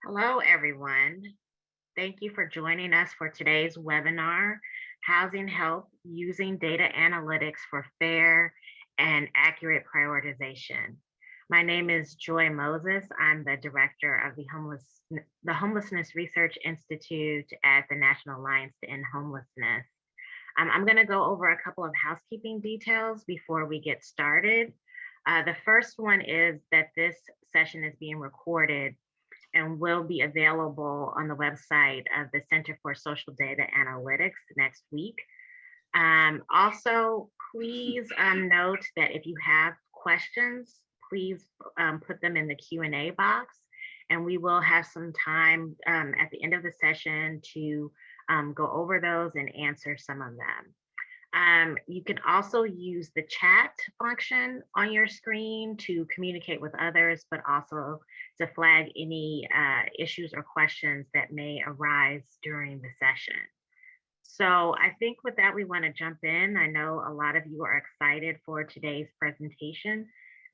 Hello, everyone. Thank you for joining us for today's webinar, Housing Help Using Data Analytics for Fair and Accurate Prioritization. My name is Joy Moses. I'm the director of the Homelessness Research Institute at the National Alliance to End Homelessness. I'm going to go over a couple of housekeeping details before we get started. The first one is that this session is being recorded and will be available on the website of the Center for Social Data Analytics next week. Also, please note that if you have questions, please put them in the Q&A box, and we will have some time at the end of the session to go over those and answer some of them. You can also use the chat function on your screen to communicate with others, but also to flag any issues or questions that may arise during the session. So I think with that, we want to jump in. I know a lot of you are excited for today's presentation,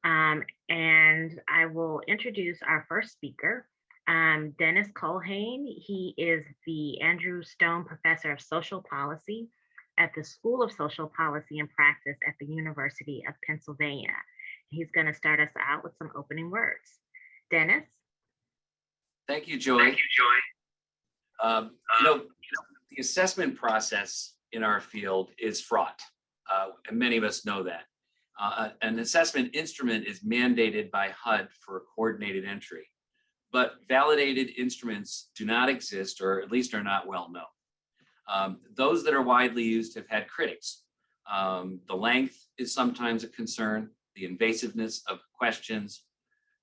and I will introduce our first speaker, Dennis Culhane. He is the Andrew Stone Professor of Social Policy at the School of Social Policy and Practice at the University of Pennsylvania. He's going to start us out with some opening words. Dennis? Thank you, Joy. The assessment process in our field is fraught, and many of us know that. An assessment instrument is mandated by HUD for coordinated entry, but validated instruments do not exist, or at least are not well known. Those that are widely used have had critics. The length is sometimes a concern, the invasiveness of questions,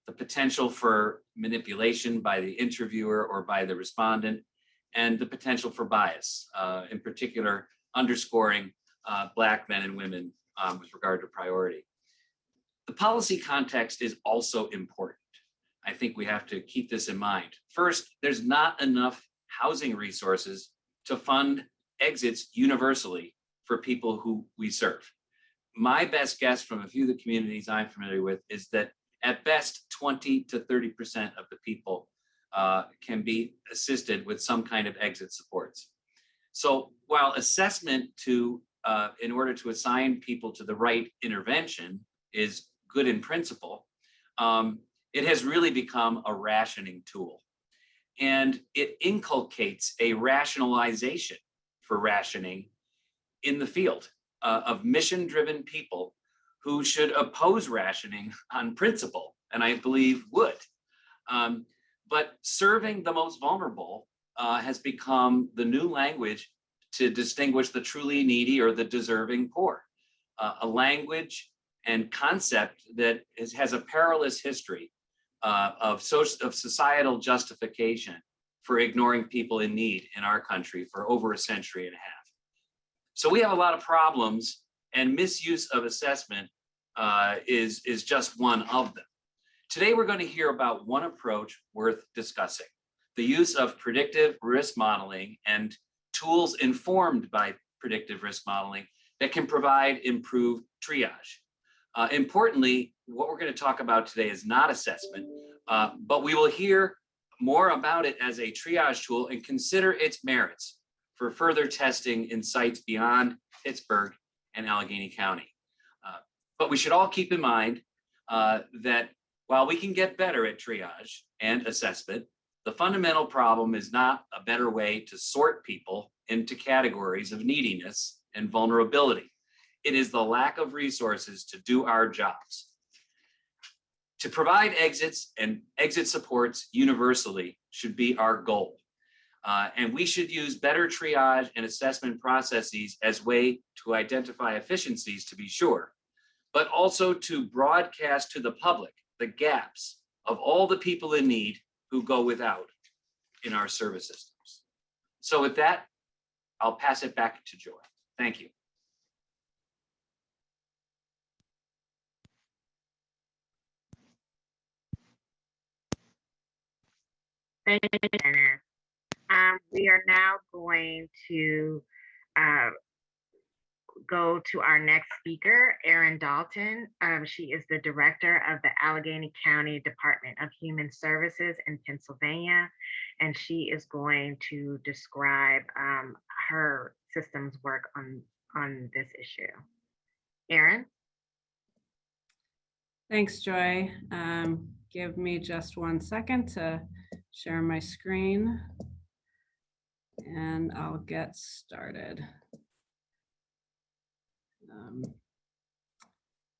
the potential for manipulation by the interviewer or by the respondent, and the potential for bias, in particular, underscoring Black men and women with regard to priority. The policy context is also important. I think we have to keep this in mind. First, there's not enough housing resources to fund exits universally for people who we serve. My best guess from a few of the communities I'm familiar with is that at best 20 to 30% of the people can be assisted with some kind of exit supports. So while assessment in order to assign people to the right intervention is good in principle, it has really become a rationing tool. And it inculcates a rationalization for rationing in the field of mission-driven people who should oppose rationing on principle, and I believe would. But serving the most vulnerable has become the new language to distinguish the truly needy or the deserving poor, a language and concept that has a perilous history of societal justification for ignoring people in need in our country for over a century and a half. So we have a lot of problems, and misuse of assessment is just one of them. Today, we're going to hear about one approach worth discussing: the use of predictive risk modeling and tools informed by predictive risk modeling that can provide improved triage. Importantly, what we're going to talk about today is not assessment, but we will hear more about it as a triage tool and consider its merits for further testing in sites beyond Pittsburgh and Allegheny County. But we should all keep in mind that while we can get better at triage and assessment, the fundamental problem is not a better way to sort people into categories of neediness and vulnerability. It is the lack of resources to do our jobs. To provide exits and exit supports universally should be our goal. And we should use better triage and assessment processes as a way to identify efficiencies, to be sure, but also to broadcast to the public the gaps of all the people in need who go without in our service systems. So with that, I'll pass it back to Joy. Thank you. Thank you, Dennis. We are now going to go to our next speaker, Erin Dalton. She is the director of the Allegheny County Department of Human Services in Pennsylvania, and she is going to describe her systems work on this issue. Erin? Thanks, Joy. Give me just 1 second to share my screen and I'll get started.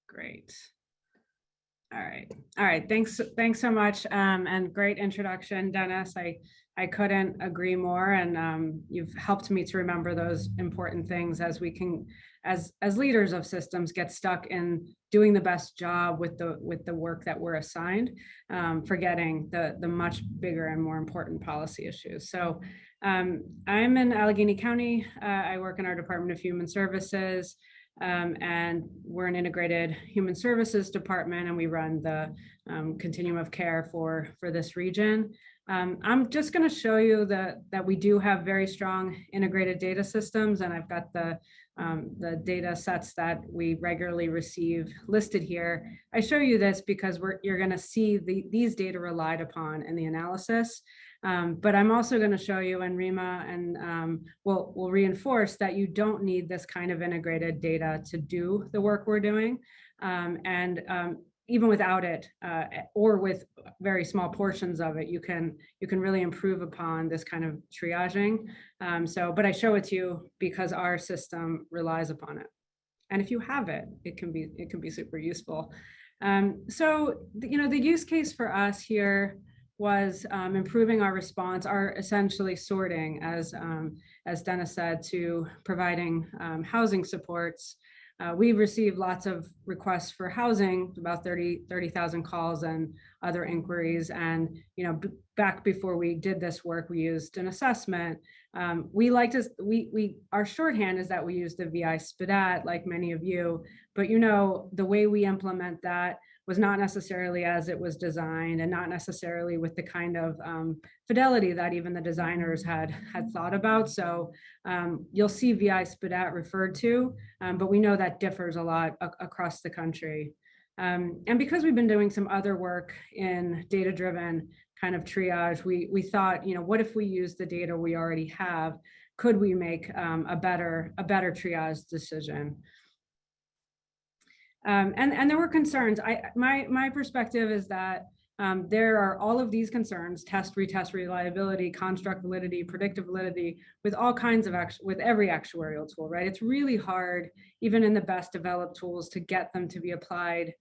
Great. All right. Thanks so much. And great introduction, Dennis. I couldn't agree more. And you've helped me to remember those important things as we can, as leaders of systems, get stuck in doing the best job with the work that we're assigned, forgetting the much bigger and more important policy issues. So I'm in Allegheny County. I work in our Department of Human Services. And we're an integrated human services department, and we run the continuum of care for this region. I'm just going to show you that we do have very strong integrated data systems, and I've got the data sets that we regularly receive listed here. I show you this because you're going to see these data relied upon in the analysis. But I'm also going to show you, and Rhema and will reinforce that you don't need this kind of integrated data to do the work we're doing. Even without it, or with very small portions of it, you can really improve upon this kind of triaging. But I show it to you because our system relies upon it. And if you have it, it can be super useful. The use case for us here was improving our response, our essentially sorting, as Dennis said, to providing housing supports. We received lots of requests for housing, about 30,000 calls and other inquiries. And back before we did this work, we used an assessment. Our shorthand is that we use the VI SPDAT, like many of you, but the way we implement that was not necessarily as it was designed, and not necessarily with the kind of fidelity that even the designers had thought about. So you'll see VI SPDAT referred to, but we know that differs a lot across the country. And because we've been doing some other work in data-driven kind of triage, we thought, what if we use the data we already have? Could we make a better triage decision? And there were concerns. My perspective is that there are all of these concerns: test, retest, reliability, construct validity, predictive validity, with all kinds of with every actuarial tool, right? It's really hard, even in the best developed tools, to get them to be applied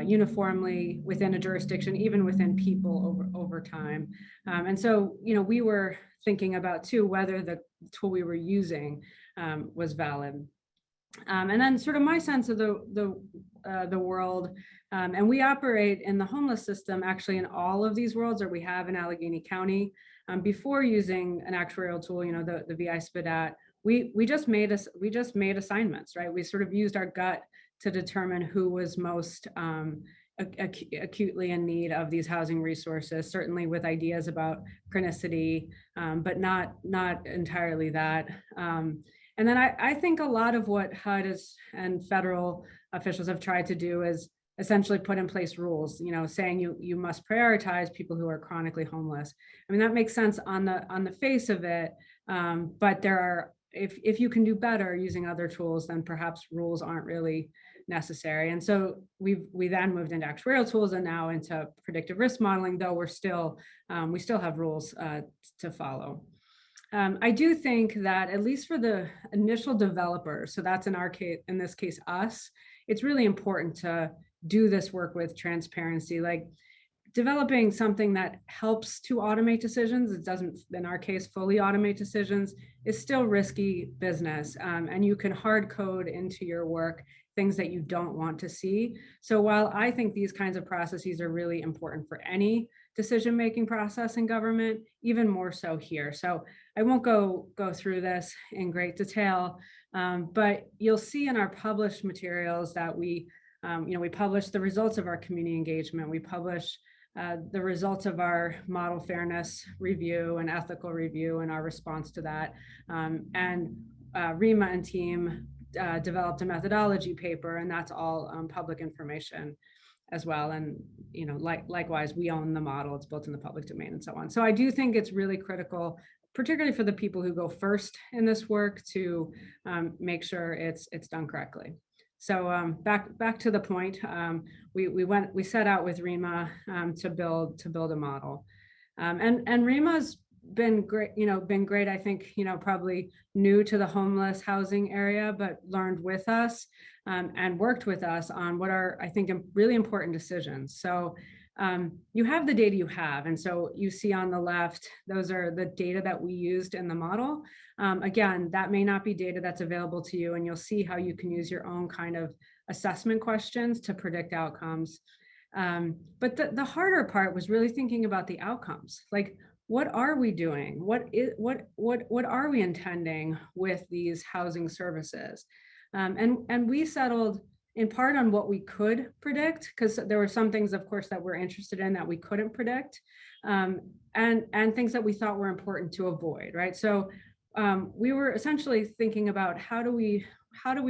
uniformly within a jurisdiction, even within people over time. And so, we were thinking about too whether the tool we were using was valid. And then sort of my sense of the world, and we operate in the homeless system actually in all of these worlds, or we have in Allegheny County. Before using an actuarial tool, the VI SPDAT, we just made assignments, right? We sort of used our gut to determine who was most acutely in need of these housing resources, certainly with ideas about chronicity, but not entirely that. And then I think a lot of what HUD and federal officials have tried to do is essentially put in place rules, saying you must prioritize people who are chronically homeless. I mean, that makes sense on the face of it, but there are, if you can do better using other tools, then perhaps rules aren't really necessary. And so we then moved into actuarial tools and now into predictive risk modeling, though we still have rules to follow. I do think that, at least for the initial developers, so that's in this case us, it's really important to do this work with transparency, like developing something that helps to automate decisions. It doesn't, in our case, fully automate decisions, is still risky business. And you can hard code into your work things that you don't want to see. So while I think these kinds of processes are really important for any decision-making process in government, even more so here. So I won't go through this in great detail, but you'll see in our published materials that we publish the results of our community engagement. We publish the results of our model fairness review and ethical review and our response to that. And Rhema and team developed a methodology paper, and that's all public information as well. And likewise, we own the model; it's built in the public domain, and so on. So I do think it's really critical, particularly for the people who go first in this work, to make sure it's done correctly. So back to the point, we set out with Rhema to build a model, and Rhema's been great. I think, probably new to the homeless housing area, but learned with us and worked with us on what are, I think, really important decisions. So you have the data you have. And so you see on the left, those are the data that we used in the model. Again, that may not be data that's available to you, and you'll see how you can use your own kind of assessment questions to predict outcomes. But the harder part was really thinking about the outcomes. Like, what are we doing? What are we intending with these housing services? And we settled in part on what we could predict, because there were some things, of course, that we're interested in that we couldn't predict, and things that we thought were important to avoid, right? So we were essentially thinking about how do we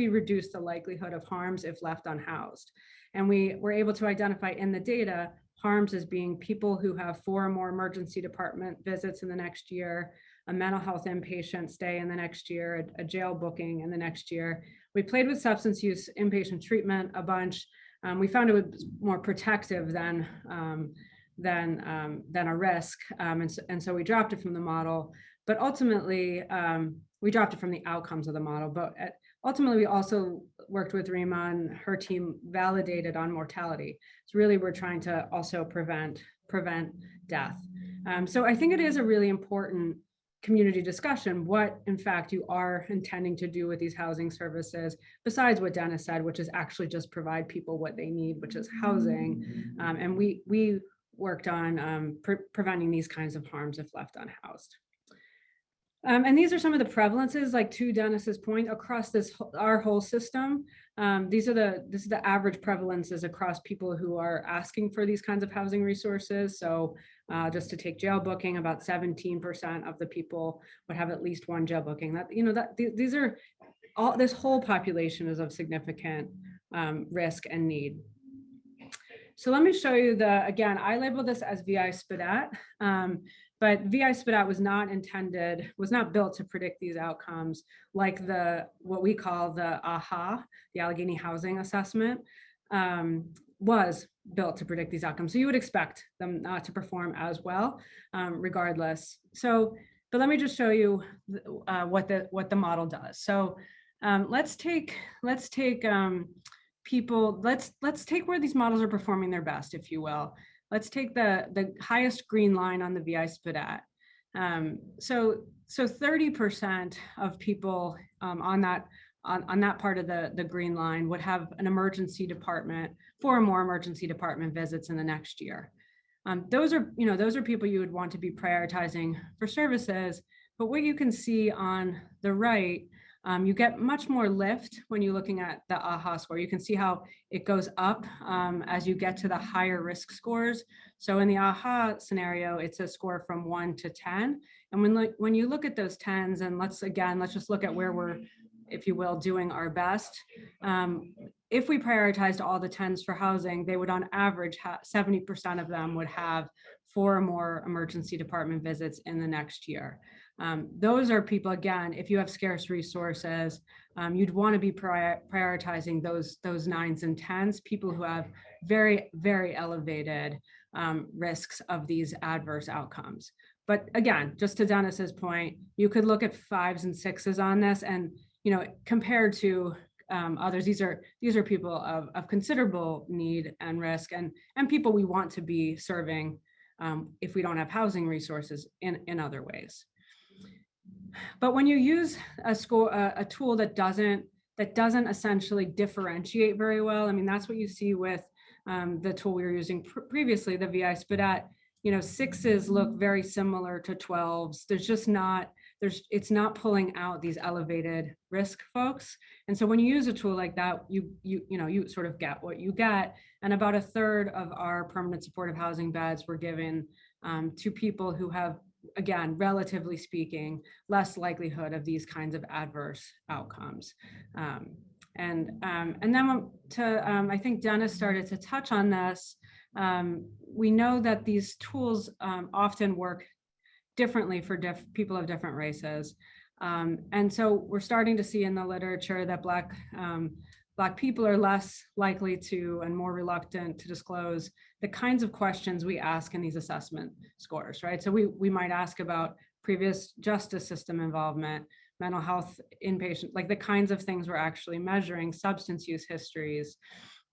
reduce the likelihood of harms if left unhoused? And we were able to identify in the data harms as being people who have 4 or more emergency department visits in the next year, a mental health inpatient stay in the next year, a jail booking in the next year. We played with substance use inpatient treatment a bunch. We found it was more protective than a risk, and so we dropped it from the model. But ultimately, we dropped it from the outcomes of the model. But ultimately, we also worked with Rhema and her team validated on mortality. So really, we're trying to also prevent death. So I think it is a really important community discussion, what in fact you are intending to do with these housing services, besides what Dennis said, which is actually just provide people what they need, which is housing. And we worked on preventing these kinds of harms if left unhoused. And these are some of the prevalences, like to Dennis's point, across our whole system. This is the average prevalences across people who are asking for these kinds of housing resources. So just to take jail booking, about 17% of the people would have at least one jail booking. These are all, this whole population is of significant risk and need. So let me show you again, I label this as VI SPDAT. But VI SPDAT was not built to predict these outcomes like what we call the AHA, the Allegheny Housing Assessment, was built to predict these outcomes. So you would expect them not to perform as well, regardless. So, but let me just show you what the model does. So let's take people. Let's take where these models are performing their best, if you will. Let's take the highest green line on the VI SPDAT. So 30% of people on that part of the green line would have an emergency department, 4 or more emergency department visits in the next year. Those are people you would want to be prioritizing for services. But what you can see on the right, you get much more lift when you're looking at the AHA score. You can see how it goes up as you get to the higher risk scores. So in the AHA scenario, it's a score from 1 to 10. And when you look at those 10s, and let's just look at where we're, if you will, doing our best. If we prioritized all the 10s for housing, they would on average, 70% of them would have 4 or more emergency department visits in the next year. Those are people, again, if you have scarce resources, you'd want to be prioritizing those 9s and 10s, people who have very, very elevated risks of these adverse outcomes. But again, just to Dennis's point, you could look at 5s and 6s on this, and compared to others, these are people of considerable need and risk, and people we want to be serving if we don't have housing resources in other ways. But when you use a tool that doesn't essentially differentiate very well, I mean, that's what you see with the tool we were using previously, the VI SPDAT. 6s look very similar to 12s. It's not pulling out these elevated risk folks. And so when you use a tool like that, you sort of get what you get. And about 1/3 of our permanent supportive housing beds were given to people who have again, relatively speaking, less likelihood of these kinds of adverse outcomes. And then I think Dennis started to touch on this. We know that these tools often work differently for people of different races. And so we're starting to see in the literature that Black people are less likely to and more reluctant to disclose the kinds of questions we ask in these assessment scores, right? So we might ask about previous justice system involvement, mental health inpatient, like the kinds of things we're actually measuring, substance use histories.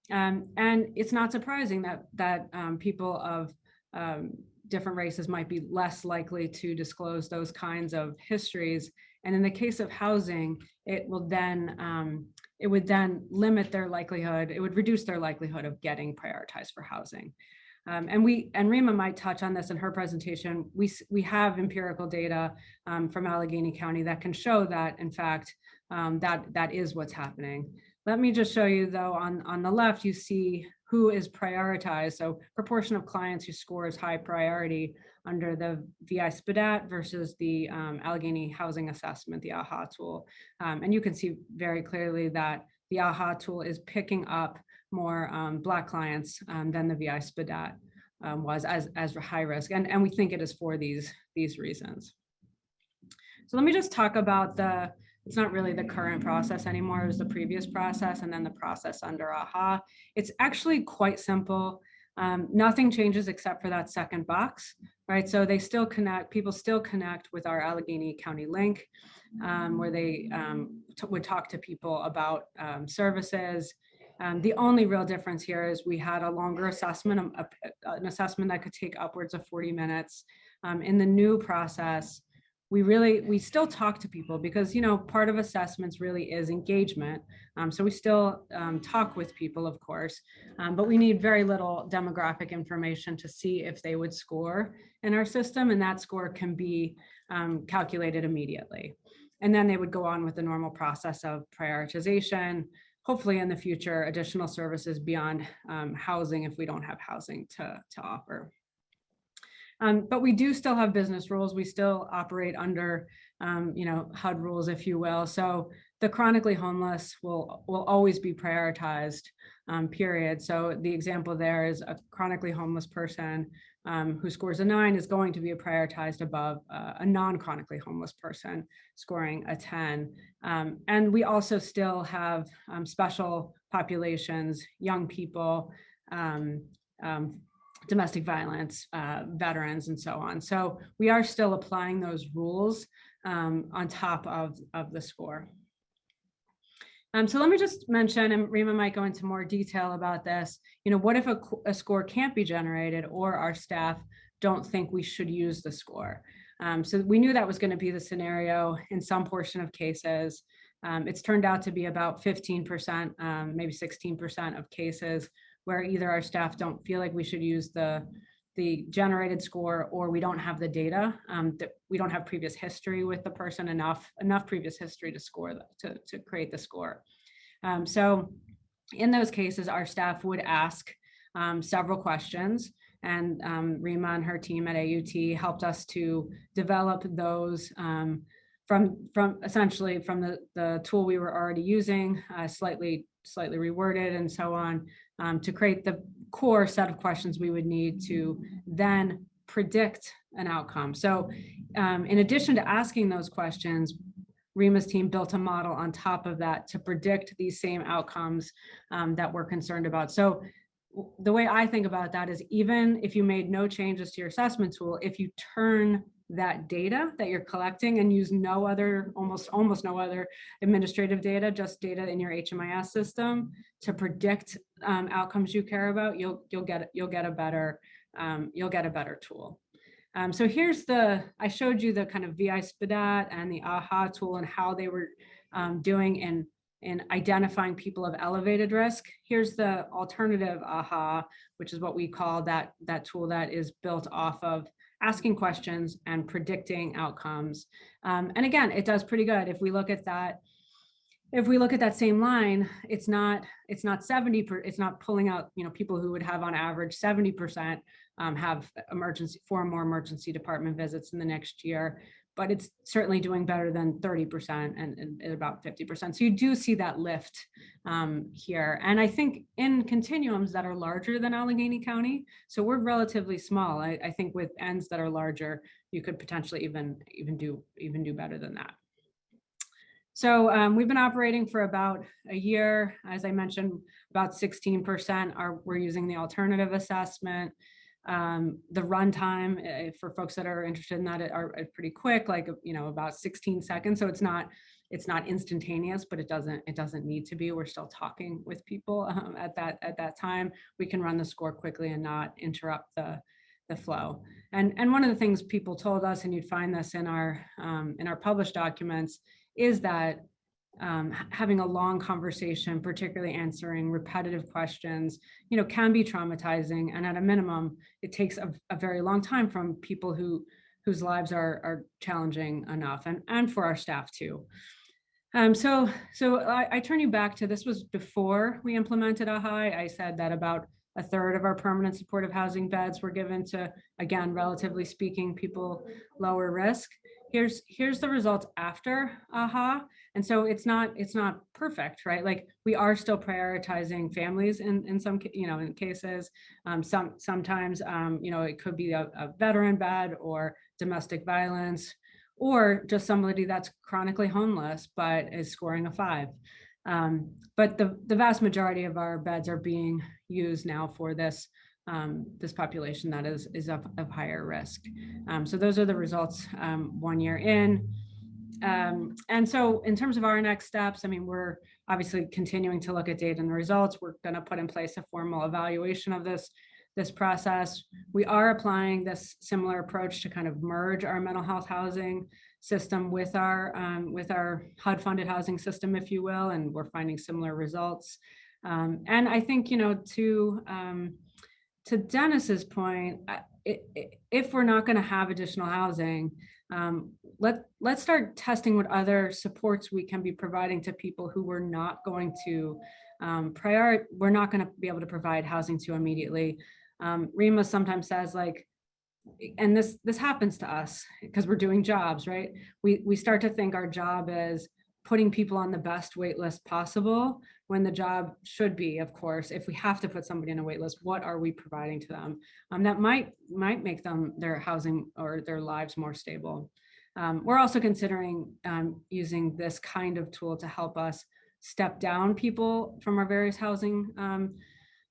And it's not surprising that people of different races might be less likely to disclose those kinds of histories. And in the case of housing, it would then limit their likelihood, it would reduce their likelihood of getting prioritized for housing. And Rhema might touch on this in her presentation. We have empirical data from Allegheny County that can show that, in fact, that is what's happening. Let me just show you, though, on the left, you see who is prioritized. So proportion of clients who score as high priority under the VI-SPDAT versus the Allegheny Housing Assessment, the AHA tool. And you can see very clearly that the AHA tool is picking up more Black clients than the VI-SPDAT was as high risk. And we think it is for these reasons. So let me just talk about it's not really the current process anymore, it was the previous process and then the process under AHA. It's actually quite simple. Nothing changes except for that second box, right? So they still connect, people still connect with our Allegheny County link, where they would talk to people about services. The only real difference here is we had a longer assessment, an assessment that could take upwards of 40 minutes. In the new process, we still talk to people because, part of assessments really is engagement. So we still talk with people, of course, but we need very little demographic information to see if they would score in our system, and that score can be calculated immediately. And then they would go on with the normal process of prioritization, hopefully in the future, additional services beyond housing if we don't have housing to offer. But we do still have business rules. We still operate under, HUD rules, if you will. So the chronically homeless will always be prioritized, period. So the example there is a chronically homeless person who scores a 9 is going to be prioritized above a non-chronically homeless person scoring a 10. And we also still have special populations, young people, domestic violence, veterans, and so on. So we are still applying those rules on top of the score. So let me just mention, and Rhema might go into more detail about this, what if a score can't be generated or our staff don't think we should use the score? So we knew that was going to be the scenario in some portion of cases. It's turned out to be about 15%, maybe 16% of cases where either our staff don't feel like we should use the generated score, or we don't have the data, that we don't have previous history with the person, enough previous history to score to create the score. So in those cases, our staff would ask several questions, and Rhema and her team at AUT helped us to develop those from essentially from the tool we were already using, slightly reworded and so on, to create the core set of questions we would need to then predict an outcome. So in addition to asking those questions, Rhema's team built a model on top of that to predict these same outcomes that we're concerned about. So the way I think about that is, even if you made no changes to your assessment tool, if you turn that data that you're collecting and use no other, almost no other administrative data, just data in your HMIS system to predict outcomes you care about, you'll get a better tool. So here's I showed you the kind of VI-SPDAT and the AHA tool and how they were doing in identifying people of elevated risk. Here's the alternative AHA, which is what we call that tool that is built off of asking questions and predicting outcomes. And again, it does pretty good. If we look at that, if we look at that same line, it's not 70, it's not pulling out, people who would have on average 70% have 4 more emergency department visits in the next year, but it's certainly doing better than 30% and about 50%. So you do see that lift here. And I think in continuums that are larger than Allegheny County, so we're relatively small. I think with ends that are larger, you could potentially even do better than that. So we've been operating for about a year. As I mentioned, about 16% we're using the alternative assessment. The runtime for folks that are interested in that are pretty quick, like about 16 seconds. So it's not instantaneous, but it doesn't need to be. We're still talking with people at that time. We can run the score quickly and not interrupt the flow. And one of the things people told us, and you'd find this in our published documents, is that having a long conversation, particularly answering repetitive questions, can be traumatizing. And at a minimum, it takes a very long time from people whose lives are challenging enough, and for our staff too. So I turn you back to, this was before we implemented AHA. I said that about a third of our permanent supportive housing beds were given to, again, relatively speaking, people lower risk. Here's the results after AHA. And so it's not perfect, right? Like, we are still prioritizing families in some, in cases. Sometimes, it could be a veteran bed or domestic violence, or just somebody that's chronically homeless but is scoring a 5. But the vast majority of our beds are being used now for this population that is of higher risk. So those are the results 1 year in. And so in terms of our next steps, we're obviously continuing to look at data and the results. We're going to put in place a formal evaluation of this process. We are applying this similar approach to kind of merge our mental health housing system with our HUD-funded housing system, if you will, and we're finding similar results. And I think, to Dennis's point, if we're not going to have additional housing, let's start testing what other supports we can be providing to people who we're not going to be able to provide housing to immediately. Rhema sometimes says, like, and this happens to us because we're doing jobs, right? We start to think our job is putting people on the best wait list possible, when the job should be, of course, if we have to put somebody on a wait list, what are we providing to them that might make their housing or their lives more stable. We're also considering using this kind of tool to help us step down people from our various housing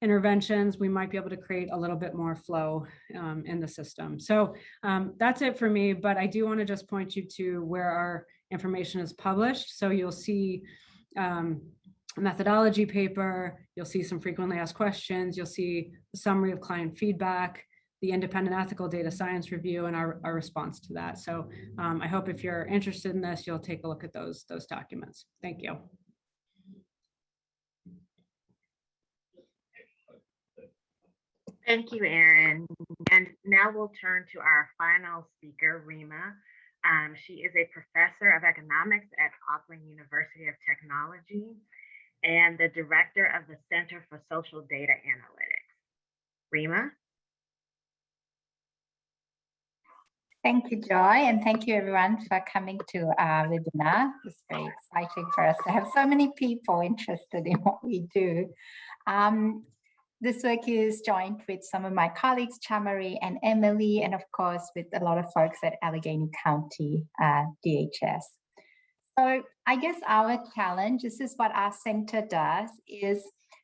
interventions. We might be able to create a little bit more flow in the system. So that's it for me, but I do want to just point you to where our information is published. So you'll see a methodology paper, you'll see some frequently asked questions, you'll see a summary of client feedback, the independent ethical data science review, and our response to that. So I hope if you're interested in this, you'll take a look at those documents. Thank you. Thank you, Erin. And now we'll turn to our final speaker, Rhema. She is a professor of economics at Auckland University of Technology and the director of the Center for Social Data Analytics. Rhema? Thank you, Joy, and thank you everyone for coming to our webinar. It's very exciting for us to have so many people interested in what we do. This work is joined with some of my colleagues, Chamari and Emily, and of course with a lot of folks at Allegheny County DHS. So I guess our challenge, this is what our center does, is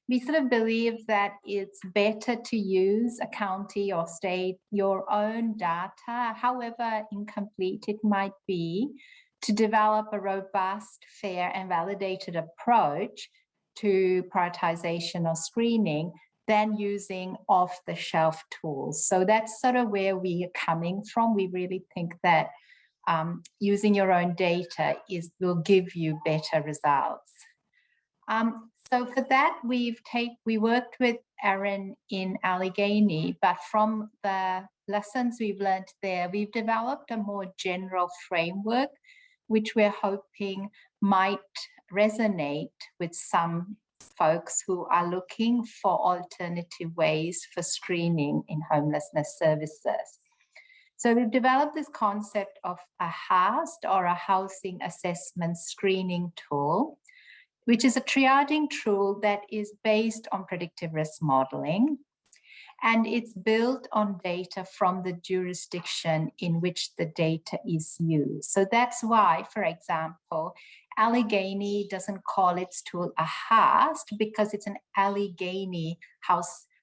we sort of believe that it's better to use a county or state, your own data, however incomplete it might be, to develop a robust, fair, and validated approach to prioritization or screening than using off-the-shelf tools. So that's sort of where we are coming from. We really think that using your own data will give you better results. So for that, we worked with Erin in Allegheny, but from the lessons we've learned there, we've developed a more general framework, which we're hoping might resonate with some folks who are looking for alternative ways for screening in homelessness services. So we've developed this concept of a HAST, or a housing assessment screening tool, which is a triaging tool that is based on predictive risk modeling. And it's built on data from the jurisdiction in which the data is used. So that's why, for example, Allegheny doesn't call its tool a HAST because it's an Allegheny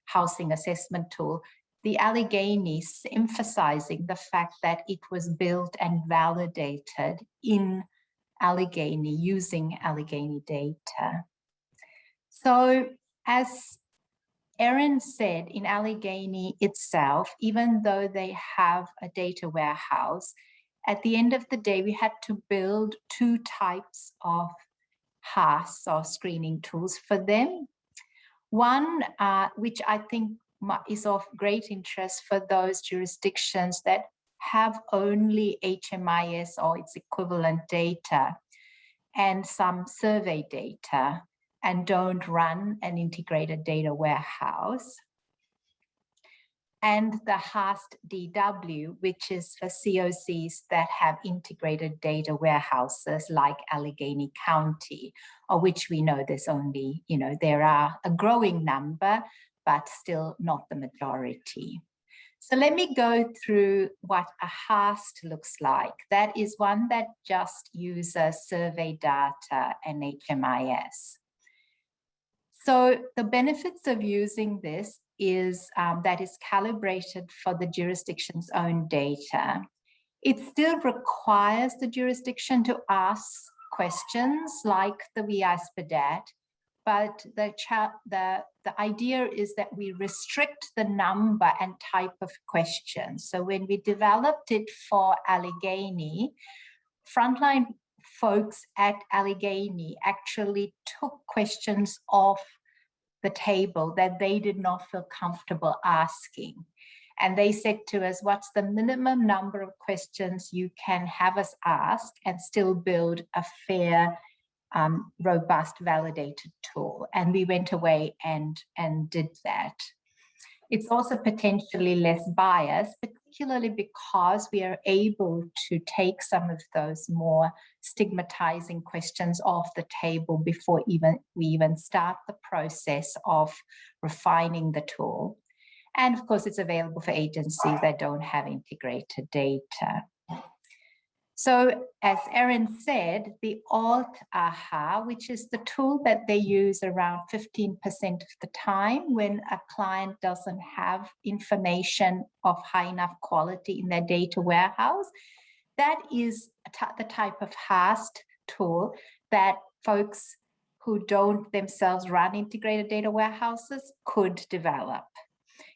housing assessment tool. The Allegheny emphasizing the fact that it was built and validated in Allegheny using Allegheny data. So as Erin said, in Allegheny itself, even though they have a data warehouse, at the end of the day, we had to build two types of HAST, or screening tools, for them. One, which I think is of great interest for those jurisdictions that have only HMIS or its equivalent data and some survey data, and don't run an integrated data warehouse. And the HAST DW, which is for COCs that have integrated data warehouses like Allegheny County, of which we know there's only, there are a growing number, but still not the majority. So let me go through what a HAST looks like. That is one that just uses survey data and HMIS. So the benefits of using this is that it's calibrated for the jurisdiction's own data. It still requires the jurisdiction to ask questions like the WIASPDAT, but the idea is that we restrict the number and type of questions. So when we developed it for Allegheny, frontline folks at Allegheny actually took questions off the table that they did not feel comfortable asking. And they said to us, what's the minimum number of questions you can have us ask and still build a fair, robust, validated tool? And we went away and did that. It's also potentially less biased, particularly because we are able to take some of those more stigmatizing questions off the table before we even start the process of refining the tool. And of course, it's available for agencies that don't have integrated data. So as Erin said, the Alt-AHA, which is the tool that they use around 15% of the time when a client doesn't have information of high enough quality in their data warehouse, that is the type of HAST tool that folks who don't themselves run integrated data warehouses could develop.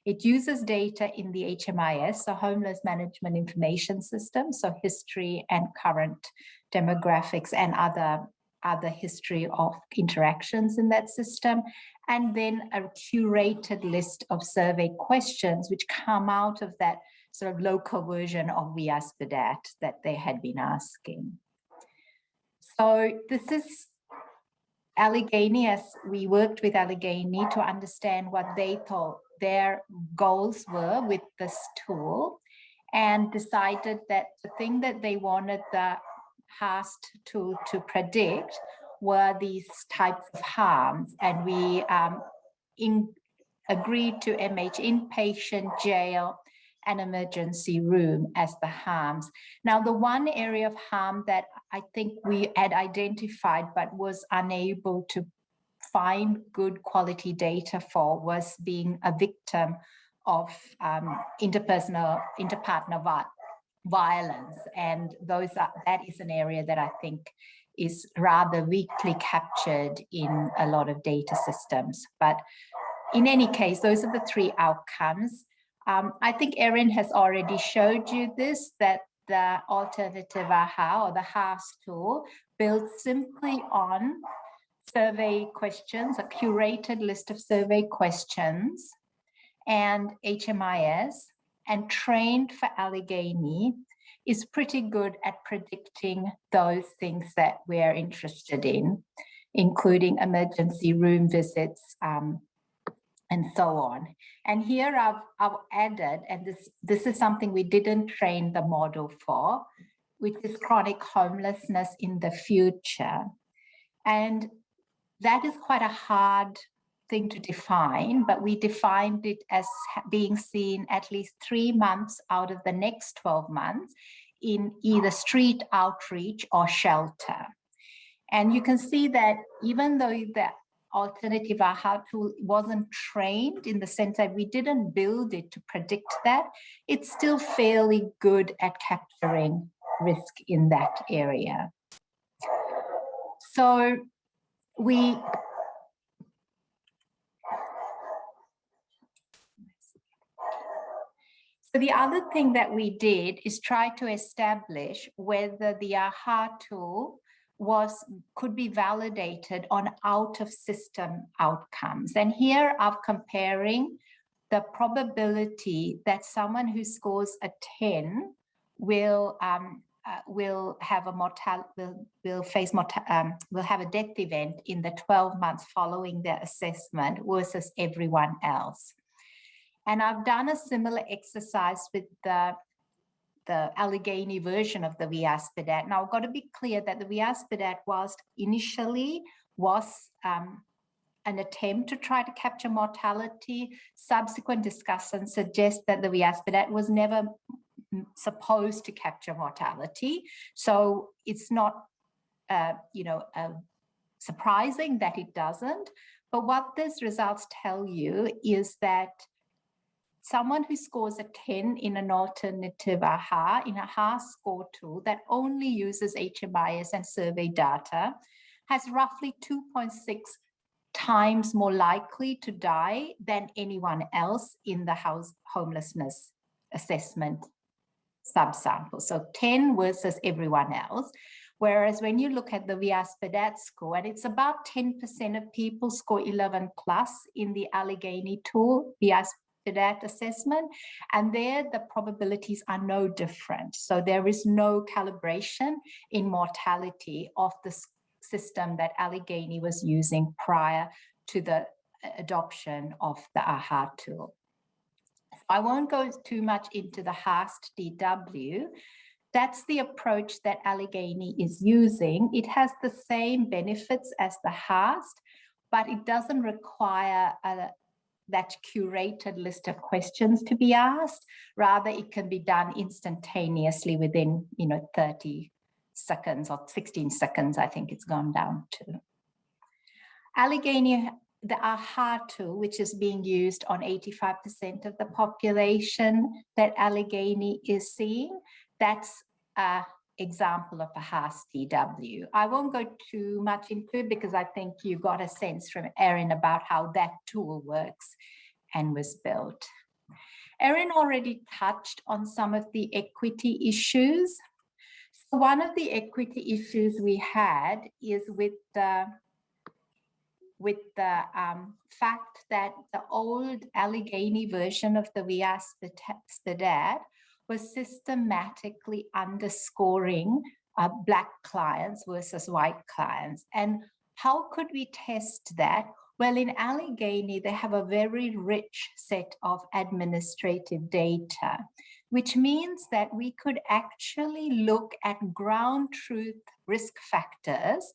It uses data in the HMIS, so Homeless Management Information System, so history and current demographics and other history of interactions in that system, and then a curated list of survey questions which come out of that sort of local version of WIASPDAT that they had been asking. So this is Allegheny, as we worked with Allegheny to understand what they thought their goals were with this tool, and decided that the thing that they wanted the HAST tool to predict were these types of harms. And we agreed to MH inpatient, jail, and emergency room as the harms. Now, the one area of harm that I think we had identified but was unable to find good quality data for was being a victim of interpartner violence. And that is an area that I think is rather weakly captured in a lot of data systems. But in any case, those are the three outcomes. I think Erin has already showed you this, that the alternative AHA, or the HAST tool, builds simply on survey questions, a curated list of survey questions, and HMIS, and trained for Allegheny, is pretty good at predicting those things that we're interested in, including emergency room visits, and so on. And here I've added, and this is something we didn't train the model for, which is chronic homelessness in the future. And that is quite a hard thing to define, but we defined it as being seen at least 3 months out of the next 12 months in either street outreach or shelter. And you can see that even though the alternative AHA tool wasn't trained in the sense that we didn't build it to predict that, it's still fairly good at capturing risk in that area. So the other thing that we did is try to establish whether the AHA tool could be validated on out-of-system outcomes. And here I'm comparing the probability that someone who scores a 10 will have a will have a death event in the 12 months following their assessment versus everyone else. And I've done a similar exercise with the Allegheny version of the VIASPDAT. Now, I've got to be clear that the VIASPDAT, whilst initially was an attempt to try to capture mortality, subsequent discussions suggest that the VIASPDAT was never supposed to capture mortality. So it's not, surprising that it doesn't. But what these results tell you is that someone who scores a 10 in an alternative AHA, in a HAST score tool that only uses HMIS and survey data, has roughly 2.6 times more likely to die than anyone else in the homelessness assessment subsample. So 10 versus everyone else. Whereas when you look at the VIASPDAT score, and it's about 10% of people score 11 plus in the Allegheny tool, VIASPDAT assessment, and there the probabilities are no different. So there is no calibration in mortality of the system that Allegheny was using prior to the adoption of the AHA tool. So I won't go too much into the HAST DW. That's the approach that Allegheny is using. It has the same benefits as the HAST, but it doesn't require that curated list of questions to be asked. Rather, it can be done instantaneously within 30 seconds or 16 seconds, I think it's gone down to. Allegheny, the AHA tool, which is being used on 85% of the population that Allegheny is seeing, that's an example of a HAST DW. I won't go too much into it because I think you got a sense from Erin about how that tool works and was built. Erin already touched on some of the equity issues. So one of the equity issues we had is with the fact that the old Allegheny version of the VIASPDAT was systematically underscoring Black clients versus white clients. And how could we test that? Well, in Allegheny, they have a very rich set of administrative data, which means that we could actually look at ground truth risk factors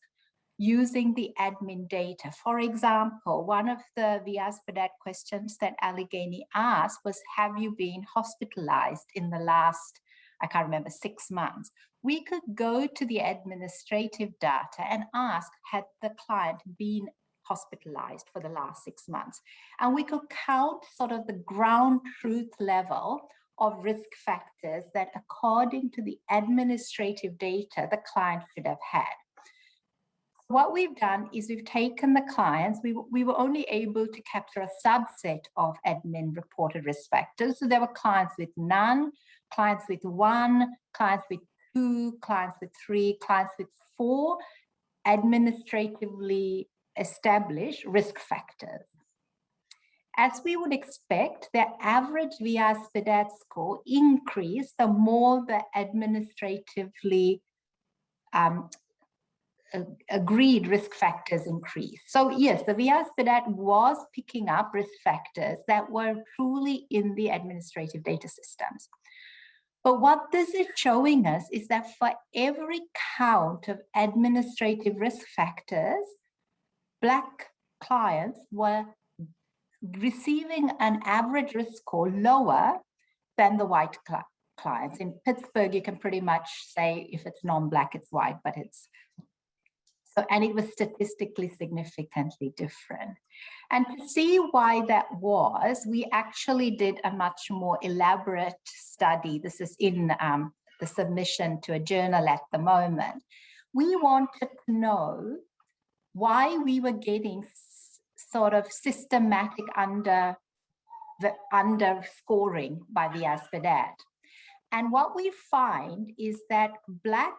using the admin data. For example, one of the VIASPDAT questions that Allegheny asked was, have you been hospitalized in the last, I can't remember, 6 months? We could go to the administrative data and ask, had the client been hospitalized for the last 6 months? And we could count sort of the ground truth level of risk factors that according to the administrative data, the client should have had. What we've done is we've taken the clients, we were only able to capture a subset of admin reported risk factors. So there were clients with none, clients with 1, clients with 2, clients with 3, clients with 4 administratively established risk factors. As we would expect, their average VI-SPDAT score increased the more the administratively agreed risk factors increased. So yes, the VI-SPDAT was picking up risk factors that were truly in the administrative data systems. But what this is showing us is that for every count of administrative risk factors, Black clients were receiving an average risk score lower than the white clients. In Pittsburgh, you can pretty much say if it's non-Black, it's white, but it's so, and it was statistically significantly different. And to see why that was, we actually did a much more elaborate study. This is in the submission to a journal at the moment. We wanted to know why we were getting sort of systematic underscoring by the VI-SPDAT. And what we find is that Black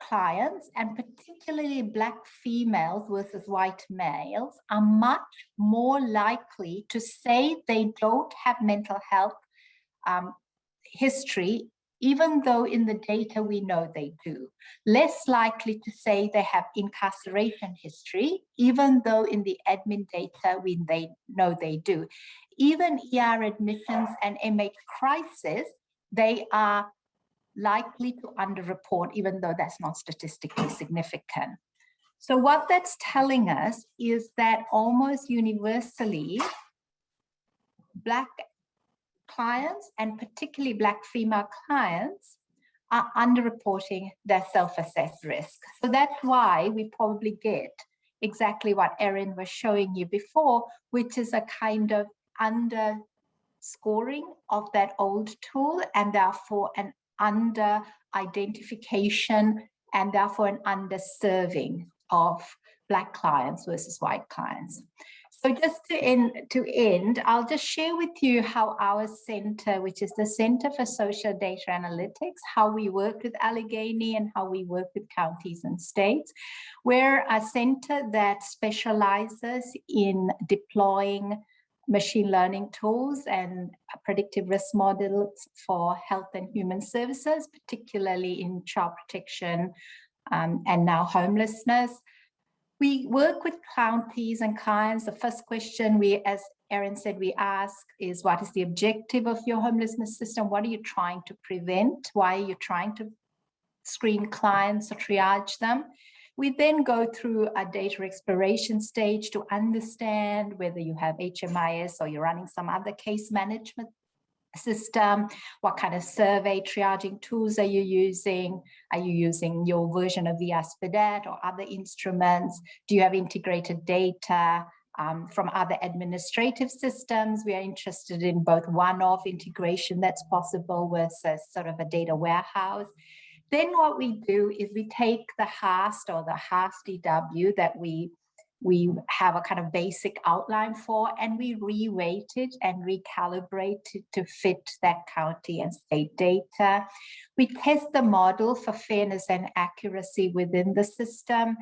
clients, and particularly Black females versus white males, are much more likely to say they don't have mental health history, even though in the data we know they do. Less likely to say they have incarceration history, even though in the admin data they know they do. Even ER admissions and MH crisis, they are likely to underreport, even though that's not statistically significant. So what that's telling us is that almost universally, Black clients, and particularly Black female clients, are underreporting their self-assessed risk. So that's why we probably get exactly what Erin was showing you before, which is a kind of underscoring of that old tool, and therefore an under identification, and therefore an underserving of Black clients versus white clients. So just to end, I'll just share with you how our center, which is the Center for Social Data Analytics, how we work with Allegheny and how we work with counties and states. We're a center that specializes in deploying machine learning tools and predictive risk models for health and human services, particularly in child protection and now homelessness. We work with counties and clients. The first question as Erin said, we ask is, what is the objective of your homelessness system? What are you trying to prevent? Why are you trying to screen clients or triage them? We then go through a data exploration stage to understand whether you have HMIS or you're running some other case management system. What kind of survey triaging tools are you using? Are you using your version of VI-SPDAT or other instruments? Do you have integrated data from other administrative systems? We are interested in both one-off integration that's possible versus sort of a data warehouse. Then what we do is we take the HAST or the HAST-EW that we have a kind of basic outline for, and we reweight it and recalibrate it to fit that county and state data. We test the model for fairness and accuracy within the system.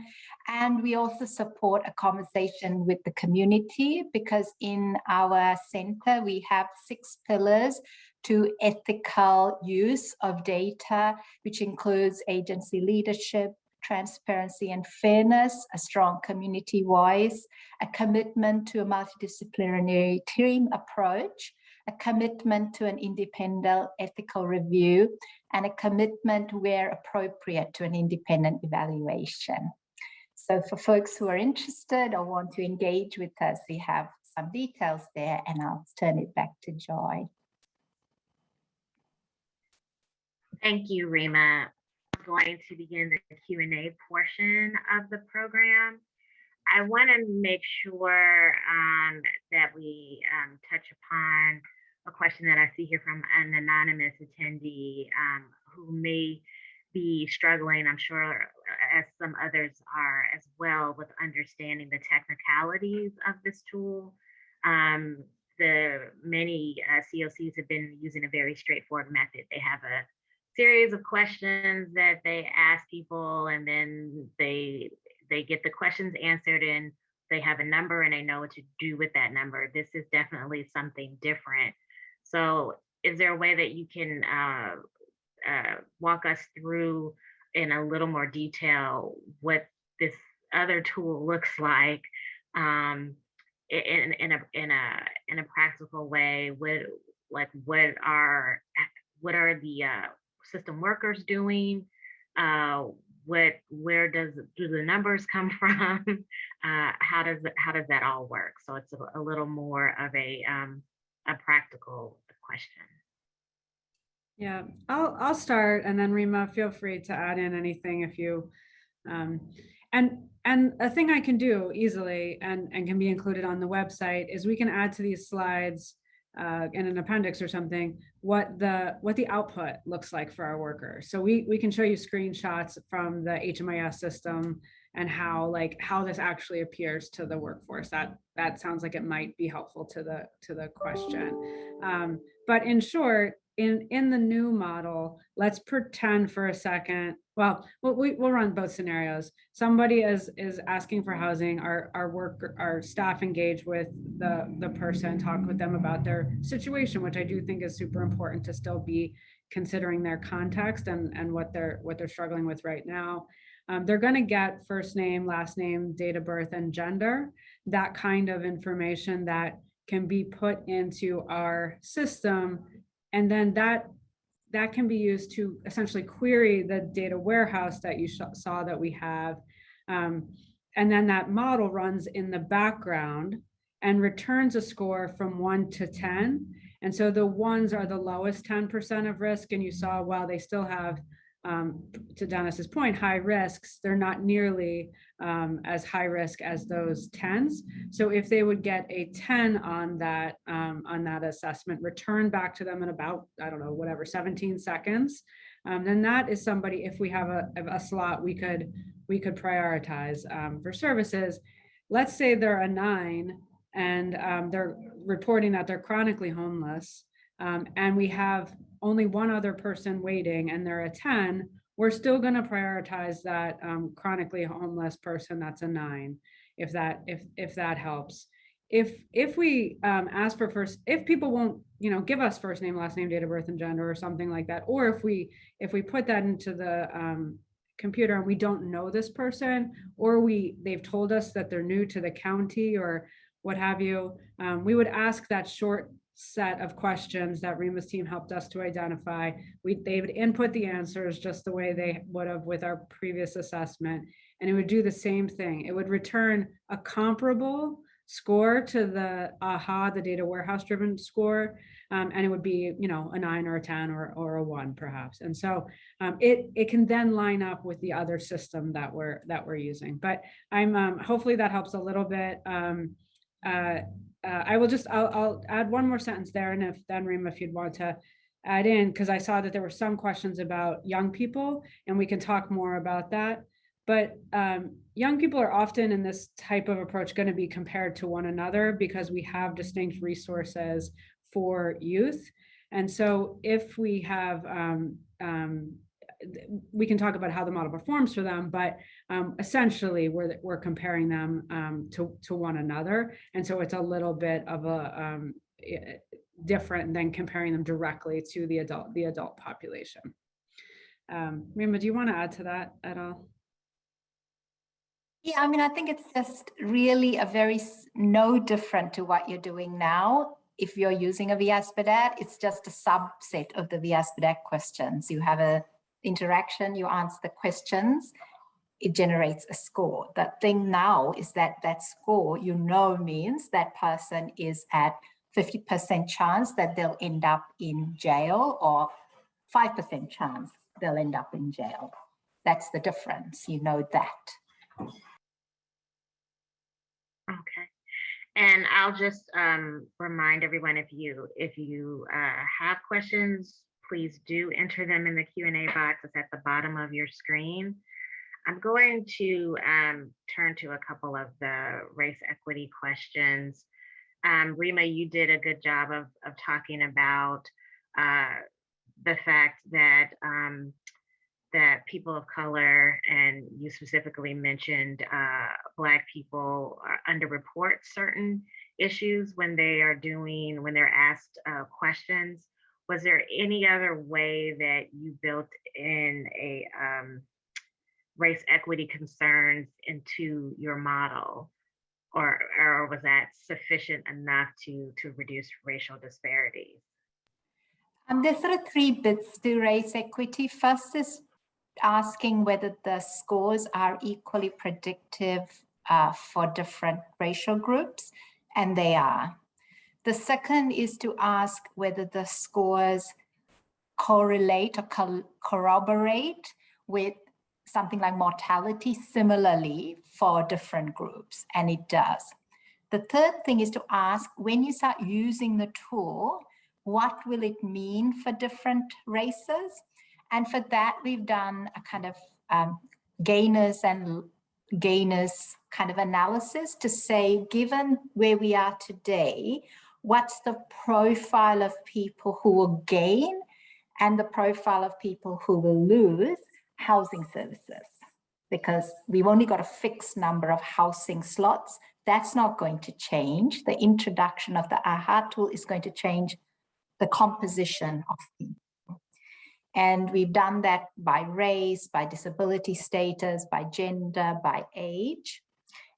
And we also support a conversation with the community, because in our center, we have 6 pillars to ethical use of data, which includes agency leadership, transparency and fairness, a strong community voice, a commitment to a multidisciplinary team approach, a commitment to an independent ethical review, and a commitment where appropriate to an independent evaluation. So for folks who are interested or want to engage with us, we have some details there, and I'll turn it back to Joy. Thank you, Rhema. I'm going to begin the Q&A portion of the program. I want to make sure that we touch upon a question that I see here from an anonymous attendee who may be struggling, I'm sure, as some others are as well, with understanding the technicalities of this tool. The many COCs have been using a very straightforward method. They have a series of questions that they ask people, and then they get the questions answered in they have a number and they know what to do with that number. This is definitely something different. So is there a way that you can walk us through in a little more detail what this other tool looks like, in a practical way? What are the system workers doing? Where do the numbers come from? How does that all work? So it's a little more of a practical question. Yeah, I'll start, and then Rhema, feel free to add in anything if you, and a thing I can do easily and can be included on the website is we can add to these slides in an appendix or something what the output looks like for our workers. So we can show you screenshots from the HMIS system and how this actually appears to the workforce. That sounds like it might be helpful to the question. But in short, in the new model, let's pretend for a second. Well, we'll run both scenarios. Somebody is asking for housing. Our staff engage with the person, talk with them about their situation, which I do think is super important to still be considering their context and what they're struggling with right now. They're going to get first name, last name, date of birth, and gender. That kind of information that can be put into our system, and then that can be used to essentially query the data warehouse that you saw that we have. And then that model runs in the background and returns a score from 1 to 10. And so the ones are the lowest 10% of risk. And you saw, while they still have, to Dennis's point, high risks, they're not nearly as high risk as those 10s. So if they would get a 10 on that assessment, return back to them in about, 17 seconds, then that is somebody, if we have a slot, we could prioritize for services. Let's say they're a 9 and they're reporting that they're chronically homeless, and we have only one other person waiting and they're a 10, we're still going to prioritize that chronically homeless person that's a 9, if that helps. If we ask for if people won't give us first name, last name, date of birth, and gender or something like that, or if we put that into the computer and we don't know this person, or they've told us that they're new to the county or what have you, we would ask that short set of questions that Rhema's team helped us to identify. They would input the answers just the way they would have with our previous assessment, and it would do the same thing. It would return a comparable score to the the data warehouse driven score, and it would be a 9 or a 10 or a 1 perhaps. And so it can then line up with the other system that we're using. But I'm hopefully that helps a little bit. I'll add one more sentence there, and Rhema, if you'd want to add in, because I saw that there were some questions about young people, and we can talk more about that. But young people are often in this type of approach going to be compared to one another because we have distinct resources for youth. And so if we have we can talk about how the model performs for them, but essentially we're comparing them to one another. And so it's a little bit of a different than comparing them directly to the adult population. Rhema, do you want to add to that at all? Yeah, I think it's just really no different to what you're doing now. If you're using a VSPDAT, it's just a subset of the VSPDAT questions. You have a interaction, you answer the questions, it generates a score. The thing now is that score, means that person is at 50% chance that they'll end up in jail, or 5% chance they'll end up in jail. That's the difference, that. Okay. And I'll just remind everyone, if you have questions, please do enter them in the Q&A box. It's at the bottom of your screen. I'm going to turn to a couple of the race equity questions. Rhema, you did a good job of talking about the fact that that people of color, and you specifically mentioned Black people, are underreport certain issues when they're asked questions. Was there any other way that you built in a race equity concerns into your model, or was that sufficient enough to reduce racial disparities? There's sort of three bits to race equity. First is asking whether the scores are equally predictive for different racial groups, and they are. The second is to ask whether the scores correlate or corroborate with something like mortality similarly for different groups, and it does. The third thing is to ask, when you start using the tool, what will it mean for different races? And for that, we've done a kind of gainers and gainers kind of analysis to say, given where we are today, what's the profile of people who will gain and the profile of people who will lose housing services? Because we've only got a fixed number of housing slots. That's not going to change. The introduction of the AHA tool is going to change the composition of people. And we've done that by race, by disability status, by gender, by age.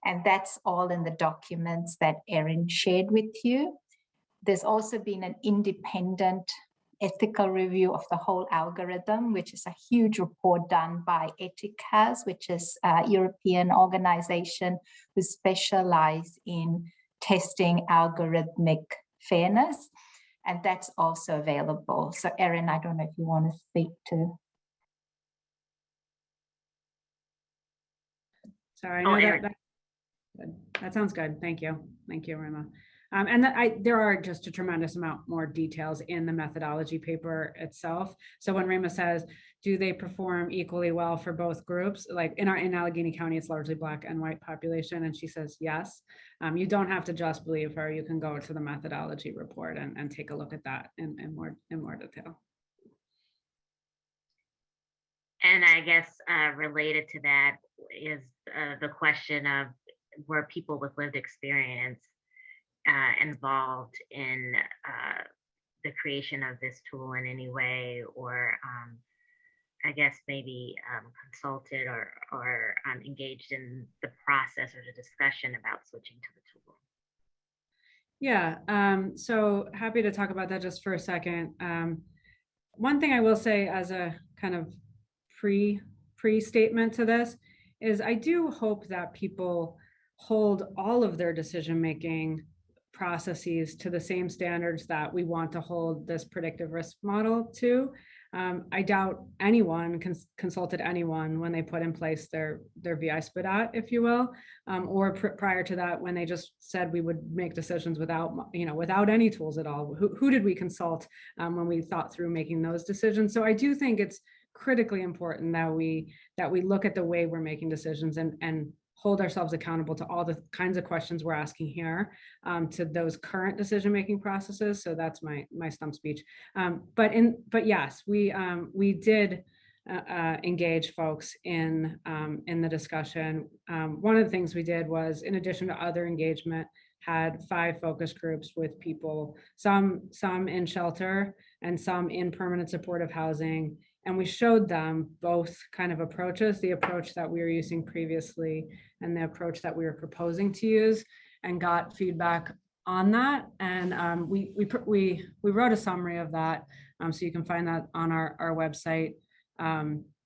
And that's all in the documents that Erin shared with you. There's also been an independent ethical review of the whole algorithm, which is a huge report done by ETICAS, which is a European organization who specialize in testing algorithmic fairness. And that's also available. So Erin, I don't know if you want to speak to. Sorry, no, that sounds good. Thank you. Thank you, Rhema. And there are just a tremendous amount more details in the methodology paper itself. So when Rhema says, do they perform equally well for both groups? Like in Allegheny County, it's largely Black and white population. And she says, yes. You don't have to just believe her. You can go to the methodology report and take a look at that in more detail. And I guess related to that is the question of, were people with lived experience involved in the creation of this tool in any way, or I guess maybe consulted or engaged in the process or the discussion about switching to the tool? Yeah, so happy to talk about that just for a second. One thing I will say as a kind of pre-statement to this is I do hope that people hold all of their decision-making processes to the same standards that we want to hold this predictive risk model to. I doubt anyone consulted anyone when they put in place their VI SPDAT, if you will, or prior to that, when they just said we would make decisions without any tools at all. Who did we consult when we thought through making those decisions? So I do think it's critically important that we look at the way we're making decisions and hold ourselves accountable to all the kinds of questions we're asking here, to those current decision-making processes. So that's my stump speech. But yes, we did engage folks in the discussion. One of the things we did was, in addition to other engagement, had 5 focus groups with people, some in shelter and some in permanent supportive housing. And we showed them both kind of approaches, the approach that we were using previously and the approach that we were proposing to use, and got feedback on that. And we wrote a summary of that, so you can find that on our website.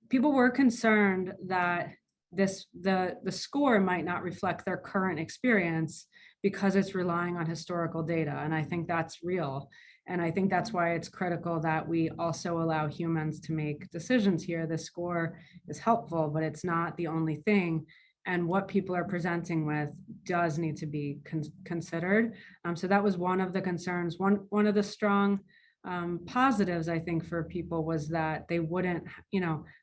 People were concerned that the score might not reflect their current experience because it's relying on historical data. And I think that's real. And I think that's why it's critical that we also allow humans to make decisions here. The score is helpful, but it's not the only thing. And what people are presenting with does need to be considered. So that was one of the concerns. One of the strong positives, I think, for people was that they wouldn't,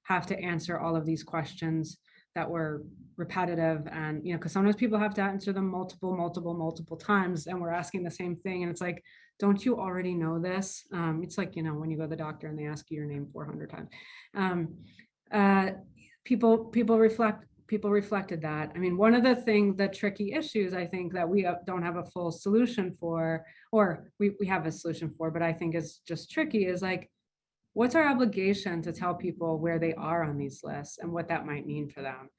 have to answer all of these questions that were repetitive, and because sometimes people have to answer them multiple times, and we're asking the same thing, and it's like, don't you already know this? It's like when you go to the doctor and they ask you your name 400 times. people reflected that. I mean, one of the tricky issues I think that we don't have a full solution for, or we have a solution for, but I think is just tricky, is like, what's our obligation to tell people where they are on these lists and what that might mean for them?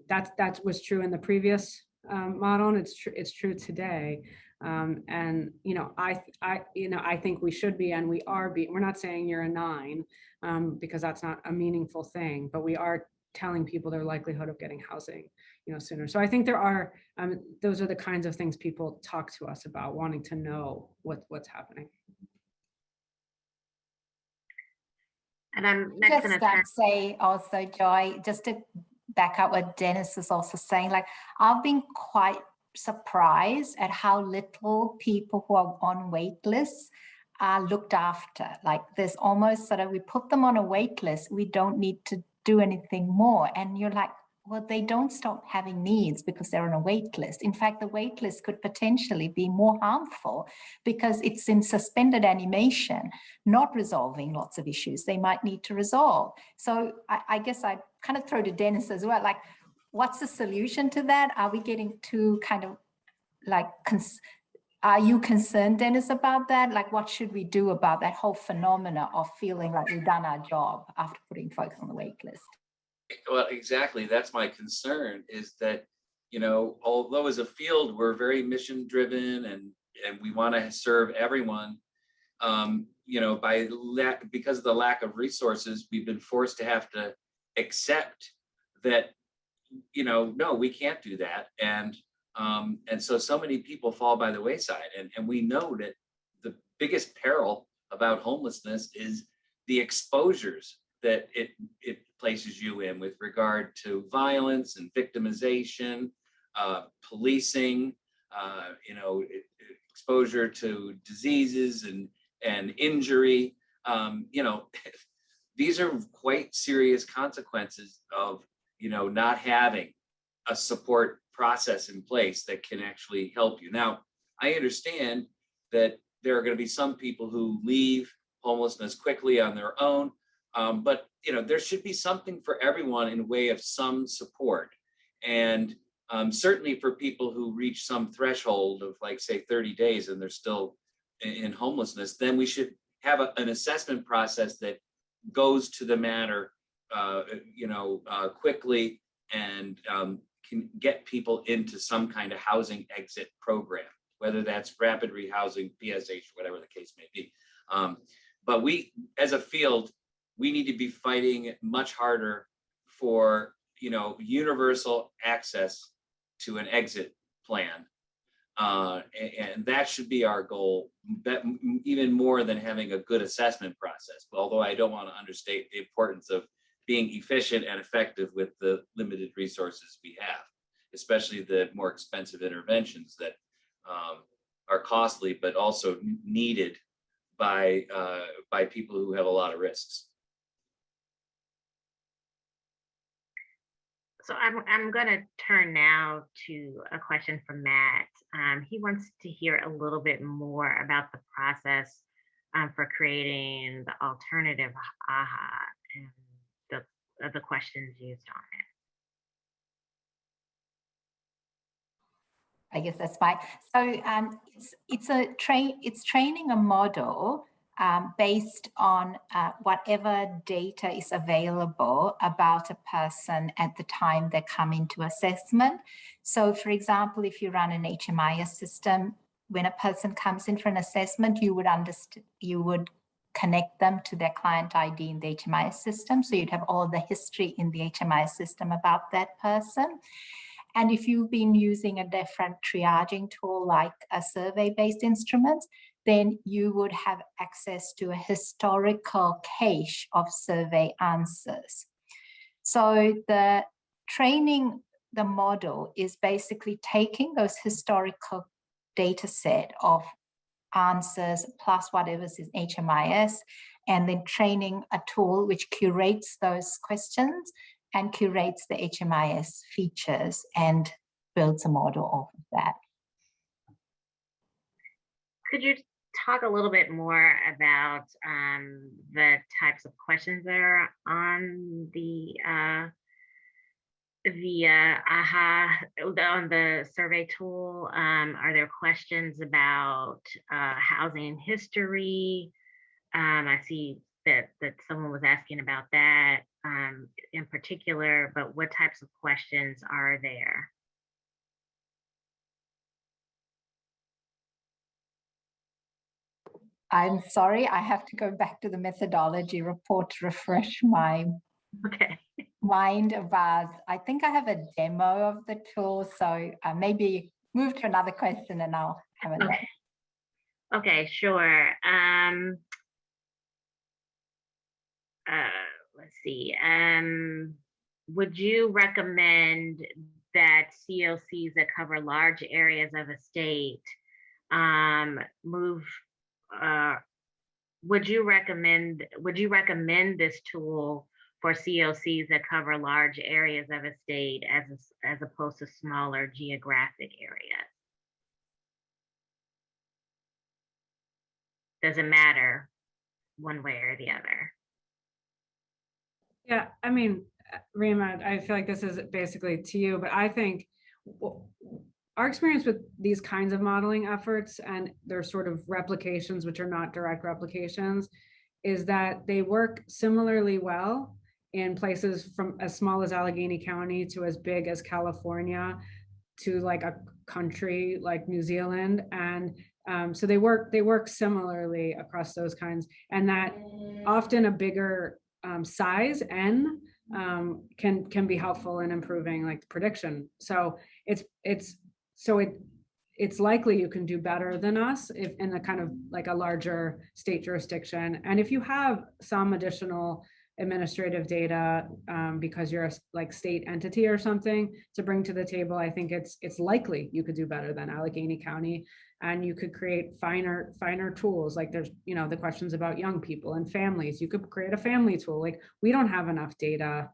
That was true in the previous model, and it's true today. And I think we should be, and we are being. We're not saying you're a 9, because that's not a meaningful thing, but we are telling people their likelihood of getting housing, sooner. So I think there are those are the kinds of things people talk to us about, wanting to know what's happening. And I'm next just going to say also, Joy, just to back up what Dennis was also saying, like, I've been quite surprised at how little people who are on wait lists are looked after. Like, there's almost sort of, we put them on a wait list, we don't need to do anything more. And you're like, well, they don't stop having needs because they're on a wait list. In fact, the wait list could potentially be more harmful because it's in suspended animation, not resolving lots of issues they might need to resolve. So I guess I kind of throw to Dennis as well, like, what's the solution to that? Are we getting too kind of like, are you concerned, Dennis, about that? Like, what should we do about that whole phenomena of feeling like we've done our job after putting folks on the wait list? Well, exactly. That's my concern, is that, although as a field, we're very mission driven and we want to serve everyone, because of the lack of resources, we've been forced to have to accept that, no, we can't do that. And so many people fall by the wayside. And we know that the biggest peril about homelessness is the exposures that it places you in with regard to violence and victimization, policing, exposure to diseases and injury. These are quite serious consequences of, not having a support process in place that can actually help you. Now, I understand that there are going to be some people who leave homelessness quickly on their own. But there should be something for everyone in way of some support. And certainly for people who reach some threshold of, like, say, 30 days and they're still in homelessness, then we should have an assessment process that goes to the matter, quickly, and can get people into some kind of housing exit program, whether that's rapid rehousing, PSH, whatever the case may be. But we, as a field, we need to be fighting much harder for, universal access to an exit plan. And that should be our goal, even more than having a good assessment process. Although I don't want to understate the importance of being efficient and effective with the limited resources we have, especially the more expensive interventions that are costly, but also needed by people who have a lot of risks. So I'm going to turn now to a question from Matt. He wants to hear a little bit more about the process for creating the alternative AHA and the questions used on it. I guess that's fine. So it's training a model based on whatever data is available about a person at the time they come into assessment. So, for example, if you run an HMIS system, when a person comes in for an assessment, you would connect them to their client ID in the HMIS system. So you'd have all the history in the HMIS system about that person. And if you've been using a different triaging tool like a survey-based instruments, then you would have access to a historical cache of survey answers. So the training the model is basically taking those historical data set of answers plus whatever's in HMIS, and then training a tool which curates those questions and curates the HMIS features and builds a model off of that. Could you talk a little bit more about the types of questions that are on the on the survey tool? Are there questions about housing history? I see that someone was asking about that in particular, but what types of questions are there? I'm sorry, I have to go back to the methodology report to refresh my mind about, I think I have a demo of the tool, so maybe move to another question and I'll have a look. Okay, sure. Let's see. Would you recommend that COCs that cover large areas of a state would you recommend this tool for COCs that cover large areas of a state as opposed to smaller geographic areas? Does it matter one way or the other? Yeah, I mean, Rhema, I feel like this is basically to you, but I think our experience with these kinds of modeling efforts and their sort of replications, which are not direct replications, is that they work similarly well in places from as small as Allegheny County to as big as California to like a country like New Zealand. And so they work similarly across those kinds, and that often a bigger size N can be helpful in improving like the prediction. So it's likely you can do better than us if in a kind of like a larger state jurisdiction. And if you have some additional administrative data because you're a like state entity or something to bring to the table, I think it's likely you could do better than Allegheny County, and you could create finer tools. Like there's, you know, the questions about young people and families. You could create a family tool. Like we don't have enough data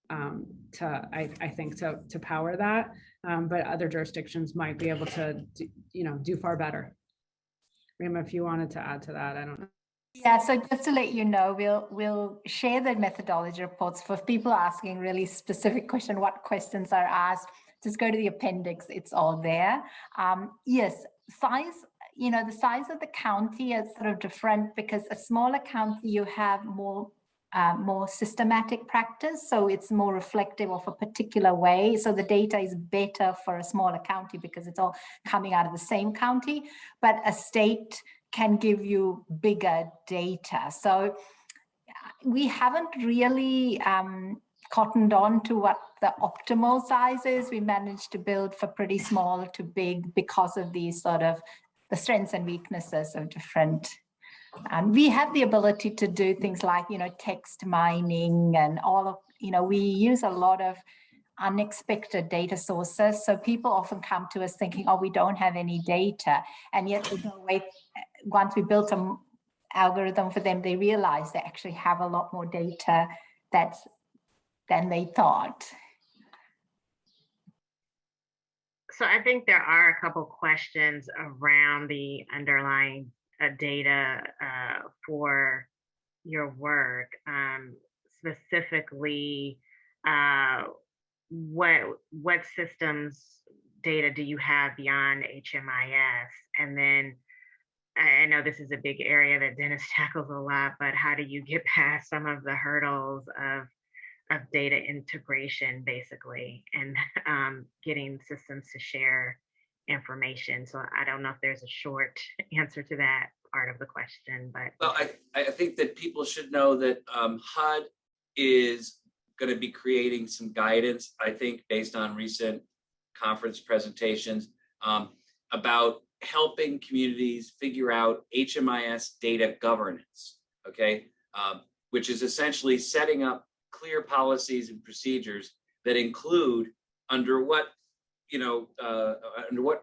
I think to power that, but other jurisdictions might be able to do far better. Rhema, if you wanted to add to that, I don't know. Yeah, so just to let you know, we'll share the methodology reports for people asking really specific question, what questions are asked. Just go to the appendix, it's all there. Yes, size, the size of the county is sort of different because a smaller county, you have more systematic practice. So it's more reflective of a particular way. So the data is better for a smaller county because it's all coming out of the same county, but a state can give you bigger data. So we haven't really cottoned on to what the optimal size is. We managed to build for pretty small to big because of these sort of the strengths and weaknesses of different. And we have the ability to do things like, text mining and all of, we use a lot of unexpected data sources. So people often come to us thinking, oh, we don't have any data. And yet there's no way, once we built an algorithm for them, they realize they actually have a lot more data than they thought. So I think there are a couple questions around the underlying data for your work, specifically what systems data do you have beyond HMIS? And then I know this is a big area that Dennis tackles a lot, but how do you get past some of the hurdles of data integration, basically, and getting systems to share information? So I don't know if there's a short answer to that part of the question, but. Well, I think that people should know that HUD is going to be creating some guidance, I think, based on recent conference presentations about helping communities figure out HMIS data governance, okay, which is essentially setting up clear policies and procedures that include under what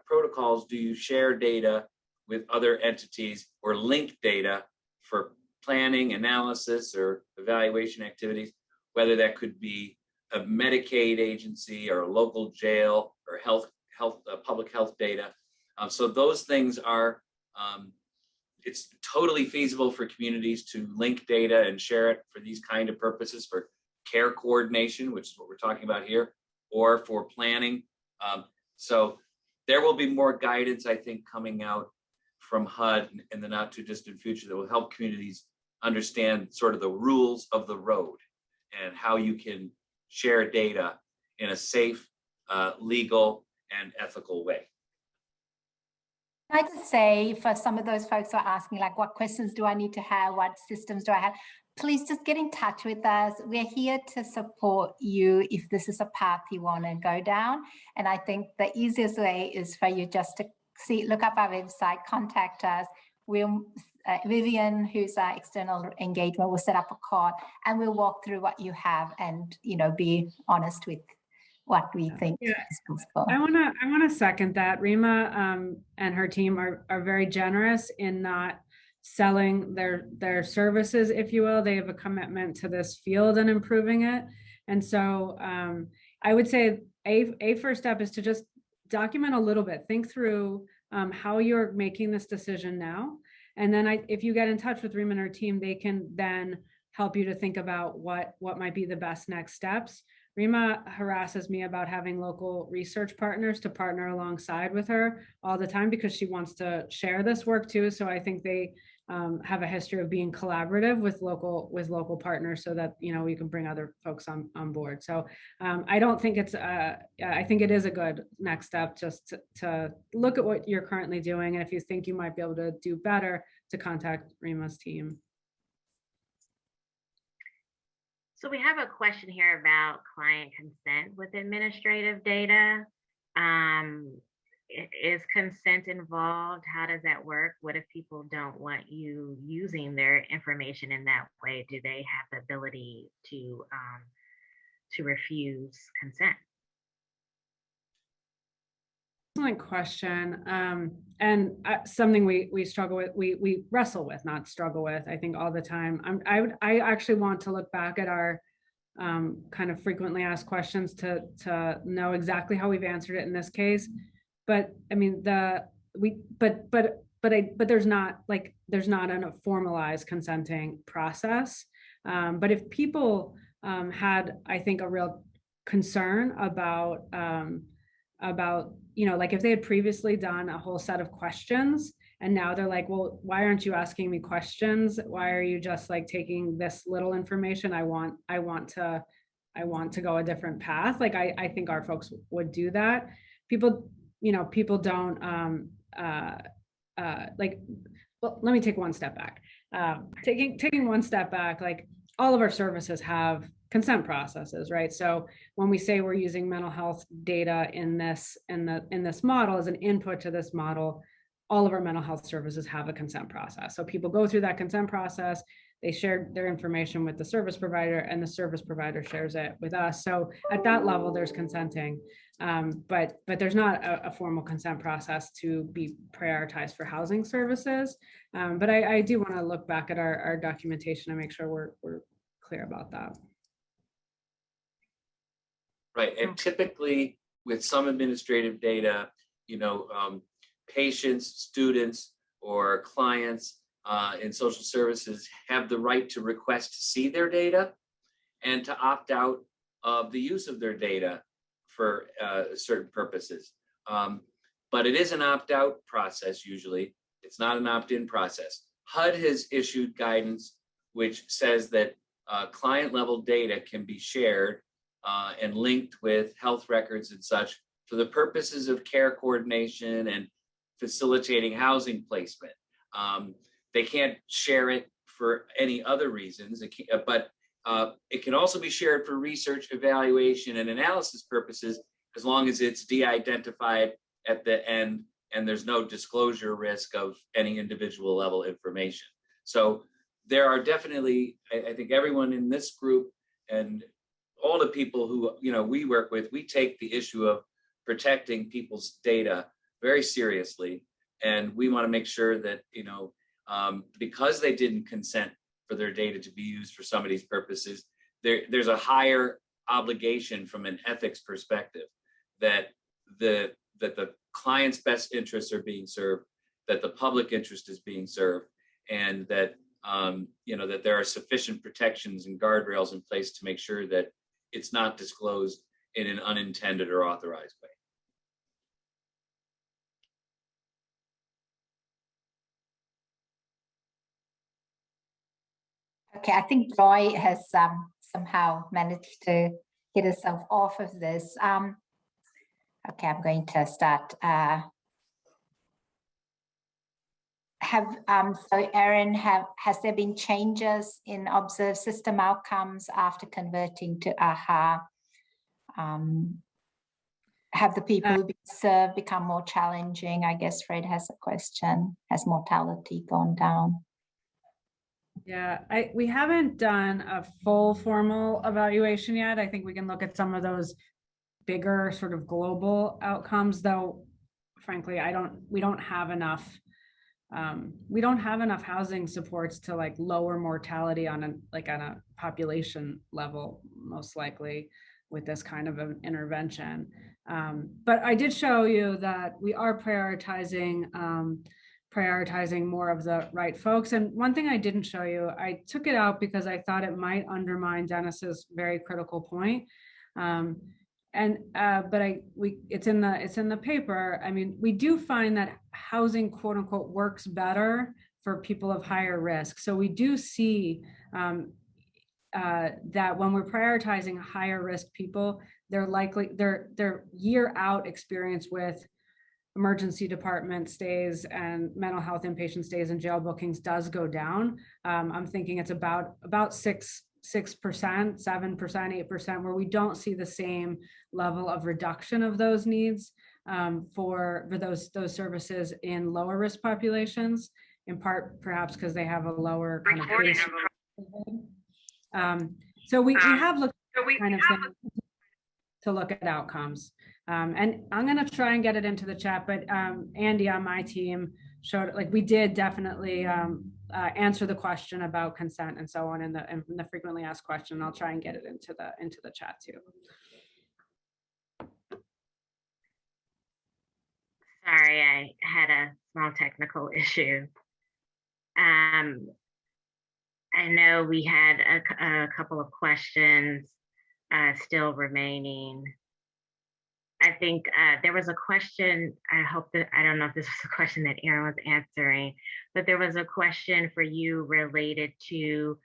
protocols do you share data with other entities or link data for planning, analysis, or evaluation activities, whether that could be a Medicaid agency or a local jail or public health data. So those things are it's totally feasible for communities to link data and share it for these kind of purposes, for care coordination, which is what we're talking about here, or for planning. So there will be more guidance, I think, coming out from HUD in the not too distant future that will help communities understand sort of the rules of the road and how you can share data in a safe, legal, and ethical way. Can I just say, for some of those folks who are asking, like, what questions do I need to have? What systems do I have? Please just get in touch with us. We're here to support you if this is a path you want to go down. And I think the easiest way is for you just to look up our website, contact us. Vivian, who's our external engagement, will set up a call and we'll walk through what you have and, you know, be honest with what we think is possible. I want to second that. Rhema and her team are very generous in not selling their services, if you will. They have a commitment to this field and improving it. And so I would say a first step is to just document a little bit, think through how you're making this decision now. And then if you get in touch with Rhema and her team, they can then help you to think about what might be the best next steps. Rhema harasses me about having local research partners to partner alongside with her all the time because she wants to share this work too. So I think they have a history of being collaborative with local partners so that, you know, we can bring other folks on board. So I don't think I think it is a good next step just to look at what you're currently doing. And if you think you might be able to do better, to contact Rhema's team. So we have a question here about client consent with administrative data. Is consent involved? How does that work? What if people don't want you using their information in that way? Do they have the ability to refuse consent? Excellent question. And something we struggle with, we wrestle with, not struggle with, I think all the time. I actually want to look back at our kind of frequently asked questions to know exactly how we've answered it in this case. But I mean, but there's not a formalized consenting process. But if people had, I think, a real concern about, you know, like if they had previously done a whole set of questions and now they're like, well, why aren't you asking me questions? Why are you just like taking this little information? I want to go a different path. Like I think our folks would do that. People don't like, well, let me take one step back. Taking one step back, like all of our services have consent processes, right? So when we say we're using mental health data in this model as an input to this model, all of our mental health services have a consent process. So people go through that consent process, they share their information with the service provider, and the service provider shares it with us. So at that level, there's consenting, but there's not a formal consent process to be prioritized for housing services. But I do want to look back at our documentation and make sure we're clear about that. Right, and typically with some administrative data, you know, patients, students, or clients in social services have the right to request to see their data and to opt out of the use of their data for certain purposes. But it is an opt-out process usually. It's not an opt-in process. HUD has issued guidance which says that client-level data can be shared and linked with health records and such for the purposes of care coordination and facilitating housing placement. They can't share it for any other reasons, but it can also be shared for research, evaluation, and analysis purposes as long as it's de-identified at the end and there's no disclosure risk of any individual level information. So there are definitely, I think everyone in this group and all the people who, you know, we work with, we take the issue of protecting people's data very seriously. And we want to make sure that, you know, because they didn't consent for their data to be used for some of these purposes, there's a higher obligation from an ethics perspective that the client's best interests are being served, that the public interest is being served, and that that there are sufficient protections and guardrails in place to make sure that it's not disclosed in an unintended or authorized way. Okay, I think Joy has somehow managed to get herself off of this. Okay, I'm going to start. So Erin, has there been changes in observed system outcomes after converting to AHA? Have the people who been served become more challenging? I guess Fred has a question. Has mortality gone down? Yeah, we haven't done a full formal evaluation yet. I think we can look at some of those bigger sort of global outcomes, though frankly, we don't have enough housing supports to like lower mortality on a population level, most likely, with this kind of an intervention. But I did show you that we are prioritizing more of the right folks. And one thing I didn't show you, I took it out because I thought it might undermine Dennis's very critical point. But it's in the paper. I mean, we do find that housing, quote unquote, works better for people of higher risk. So we do see that when we're prioritizing higher risk people, their year out experience with emergency department stays and mental health inpatient stays and jail bookings does go down. I'm thinking it's about 6%, 7%, 8%, where we don't see the same level of reduction of those needs for those services in lower risk populations, in part perhaps because they have a lower kind of base. So we have looked at kind of thing to look at outcomes. And I'm going to try and get it into the chat, but Andy on my team showed, like, we did definitely answer the question about consent and so on in the frequently asked question. I'll try and get it into the chat too. Sorry, I had a small technical issue. I know we had a couple of questions still remaining. I think there was a question, I don't know if this was a question that Erin was answering, but there was a question for you related to,